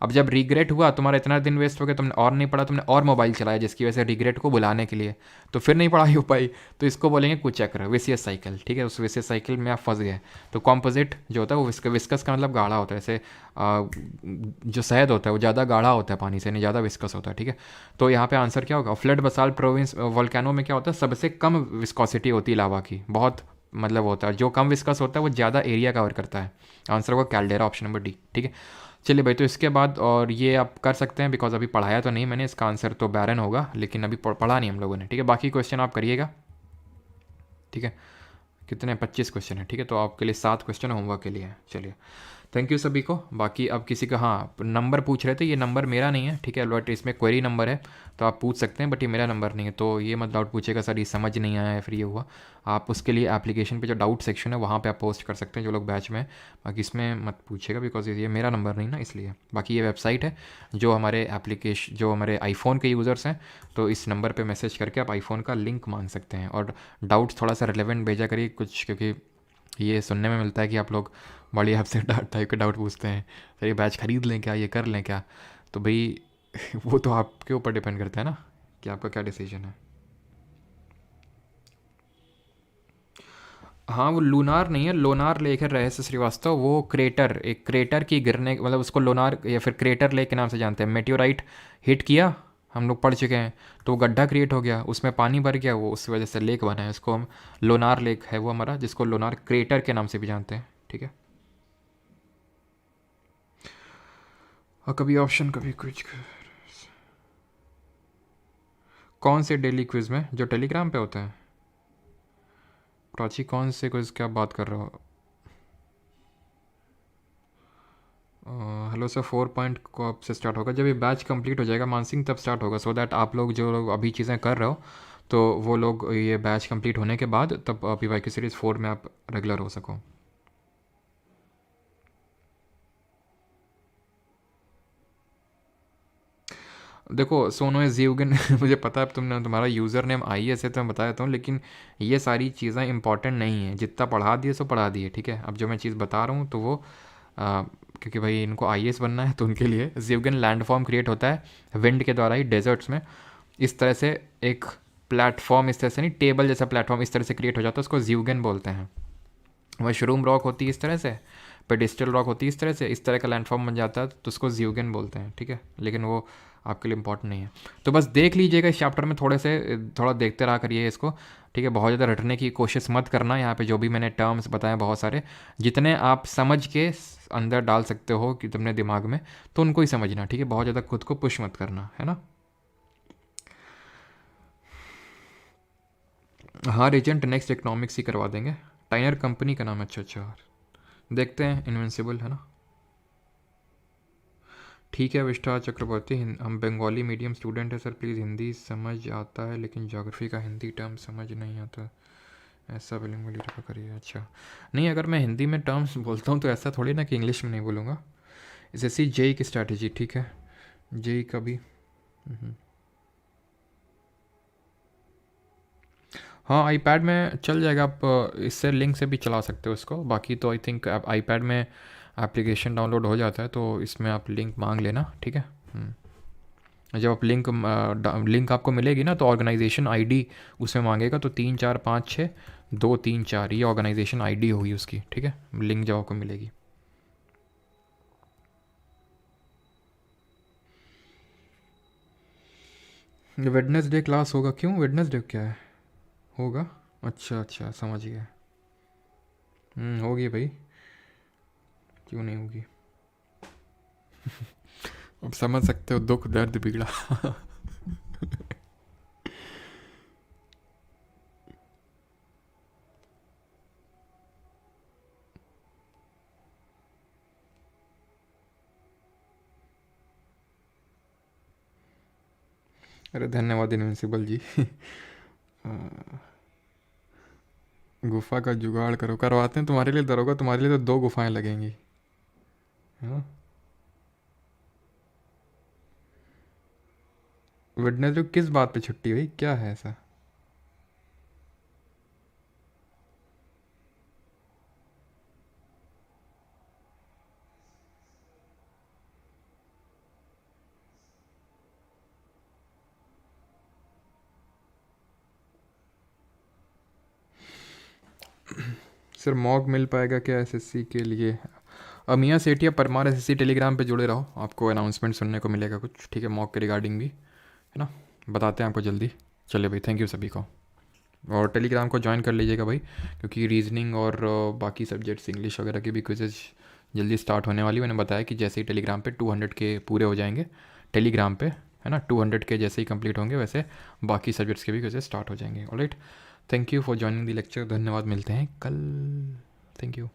अब जब रिग्रेट हुआ, तुम्हारा इतना दिन वेस्ट हो गया, तुमने और नहीं पढ़ा, तुमने और मोबाइल चलाया जिसकी वजह से रिग्रेट को बुलाने के लिए, तो फिर नहीं पढ़ाई हो पाई। तो इसको बोलेंगे कुचक्र, विसियस साइकिल, ठीक है। उस विसियस साइकिल में आप फंस गए। तो कॉम्पोजिट जो होता है वो विस्कस का मतलब गाढ़ा होता है, जैसे जो शहद होता है वो ज़्यादा गाढ़ा होता है पानी से, नहीं ज़्यादा विस्कस होता है, ठीक है। तो यहाँ पे आंसर क्या होगा? फ्लड बसाल्ट प्रोविंस वोल्केनो में क्या होता है? सबसे कम विस्कोसिटी होती है लावा की, बहुत मतलब होता है, जो कम विस्कस होता है वो ज़्यादा एरिया कवर करता है। आंसर होगा कैल्डेरा, ऑप्शन नंबर डी, ठीक है। चलिए भाई, तो इसके बाद और ये आप कर सकते हैं, बिकॉज अभी पढ़ाया तो नहीं मैंने, इसका आंसर तो बैरन होगा, लेकिन अभी पढ़ा नहीं हम लोगों ने, ठीक है। बाकी क्वेश्चन आप करिएगा, ठीक है। कितने? 25 क्वेश्चन है, ठीक है। तो आपके लिए 7 क्वेश्चन होमवर्क के लिए है। चलिए, थैंक यू सभी को। बाकी अब किसी का, हाँ नंबर पूछ रहे थे, ये नंबर मेरा नहीं है, ठीक है, बट इसमें क्वेरी नंबर है, तो आप पूछ सकते हैं, बट ये मेरा नंबर नहीं है। तो ये मत डाउट पूछेगा सर ये समझ नहीं आया है फिर ये हुआ। आप उसके लिए एप्लीकेशन पे जो डाउट सेक्शन है वहाँ पे आप पोस्ट कर सकते हैं, जो लोग बैच में हैं। बाकी इसमें मत पूछेगा, बिकॉज ये मेरा नंबर नहीं ना, इसलिए। बाकी ये वेबसाइट है जो हमारे एप्लीकेशन, जो हमारे आईफोन के यूज़र्स हैं, तो इस नंबर पर मैसेज करके आप आईफोन का लिंक मांग सकते हैं। और डाउट्स थोड़ा सा रिलेवेंट भेजा करिए कुछ, क्योंकि ये सुनने में मिलता है कि आप लोग बड़ी आपसे टाइप के डाउट पूछते हैं, सर ये बैच ख़रीद लें क्या, ये कर लें क्या? तो भाई वो तो आपके ऊपर डिपेंड करता है ना कि आपका क्या डिसीजन है। हाँ वो लूनार नहीं है, लोनार लेक है रहस्य श्रीवास्तव, वो क्रेटर, एक क्रेटर की गिरने मतलब उसको लोनार या फिर क्रेटर लेक के नाम से जानते हैं। मेटेओराइट हिट किया, हम लोग पढ़ चुके हैं, तो वो गड्ढा क्रिएट हो गया, उसमें पानी भर गया, वो उस वजह से लेक बना है, उसको हम लोनार लेक है वो हमारा, जिसको लोनार क्रेटर के नाम से भी जानते हैं। ठीक है, और कभी ऑप्शन कभी कुछ। कौन से डेली क्विज में, जो टेलीग्राम पे होते हैं? प्राची कौन से क्विज क्या बात कर रहे हो? हेलो सर, 4 पॉइंट कब से स्टार्ट होगा? जब ये बैच कंप्लीट हो जाएगा मानसिंह तब स्टार्ट होगा, सो दैट आप लोग जो लोग अभी चीज़ें कर रहे हो तो वो लोग ये बैच कंप्लीट होने के बाद तब PYQ सीरीज़ 4 में आप रेगुलर हो सको। देखो सोनो है जीवगन मुझे पता है तुमने, तुम्हारा यूज़र नेम IS है तो मैं बता देता हूँ, लेकिन ये सारी चीज़ें इंपॉर्टेंट नहीं है, जितना पढ़ा दिए सो पढ़ा दिए। ठीक है, अब जो मैं चीज़ बता रहा हूँ तो वो क्योंकि भाई इनको IS बनना है तो उनके लिए जीवगन लैंडफॉर्म क्रिएट होता है विंड के द्वारा ही डेजर्ट्स में। इस तरह से एक प्लेटफॉर्म, इस तरह से नहीं, टेबल जैसा प्लेटफॉर्म इस तरह से क्रिएट हो जाता है, उसको जीवगन बोलते हैं। मशरूम रॉक होती है इस तरह से, पेडिस्टल रॉक होती है इस तरह से, इस तरह का लैंडफॉर्म बन जाता है तो उसको जीवगन बोलते हैं। ठीक है, लेकिन वो आपके लिए इंपॉर्टेंट नहीं है, तो बस देख लीजिएगा इस चैप्टर में थोड़ा देखते रहा करिए इसको। ठीक है, बहुत ज़्यादा रटने की कोशिश मत करना, यहाँ पे जो भी मैंने टर्म्स बताए बहुत सारे, जितने आप समझ के अंदर डाल सकते हो कि तुमने दिमाग में, तो उनको ही समझना। ठीक है, बहुत ज़्यादा खुद को पुश मत करना, है ना। हाँ रिजेंट नेक्स्ट इकोनॉमिक्स ही करवा देंगे, टाइनर कंपनी का नाम है। अच्छा अच्छा, देखते हैं, इनविंसिबल है ना। ठीक है विष्ठा चक्रवर्ती, हम बंगाली मीडियम स्टूडेंट है सर, प्लीज़ हिंदी समझ आता है लेकिन ज्योग्राफी का हिंदी टर्म समझ नहीं आता, ऐसा बिलिंगुअली रखा करिए। अच्छा, नहीं अगर मैं हिंदी में टर्म्स बोलता हूँ तो ऐसा थोड़ी ना कि इंग्लिश में नहीं बोलूँगा। SSC जेई की स्ट्रैटेजी, ठीक है, जेई का भी। हाँ आईपैड में चल जाएगा, आप इससे लिंक से भी चला सकते हो इसको, बाकी तो आई थिंक आप आईपैड में एप्लीकेशन डाउनलोड हो जाता है तो इसमें आप लिंक मांग लेना। ठीक है, जब आप लिंक आपको मिलेगी ना तो ऑर्गेनाइजेशन आईडी उसमें मांगेगा, तो 3 4 5 6 2 3 4 ये ऑर्गेनाइजेशन आईडी होगी उसकी। ठीक है, लिंक जब आपको मिलेगी। वेडनेसडे क्लास होगा, क्यों वेडनेसडे क्या है होगा? अच्छा अच्छा समझ गया, होगी भाई, क्यों नहीं होगी। अब समझ सकते हो, दुख दर्द बिगड़ा अरे धन्यवाद इनविंसिबल जी गुफा का जुगाड़ करो, करवाते हैं तुम्हारे लिए दरोगा, तुम्हारे लिए तो 2 गुफाएं लगेंगी, है ना। वेडनेसडे किस बात पे छुट्टी हुई, क्या है ऐसा? सर मॉक मिल पाएगा क्या SSC के लिए? मियाँ सेठिया परमार SSC टेलीग्राम पे जुड़े रहो, आपको अनाउंसमेंट सुनने को मिलेगा कुछ। ठीक है, मॉक के रिगार्डिंग भी, है ना, बताते हैं आपको जल्दी। चलिए भाई, थैंक यू सभी को, और टेलीग्राम को ज्वाइन कर लीजिएगा भाई, क्योंकि रीजनिंग और बाकी सब्जेक्ट्स इंग्लिश वगैरह की भी क्विजेज जल्दी स्टार्ट होने वाली। मैंने बताया कि जैसे ही टेलीग्राम पे 200 के पूरे हो जाएंगे टेलीग्राम पे, है ना, 200 के जैसे ही कंप्लीट होंगे वैसे बाकी सब्जेक्ट्स के भी क्विजेज स्टार्ट हो जाएंगे। Alright, thank you for joining the lecture, धन्यवाद, मिलते हैं कल, थैंक यू।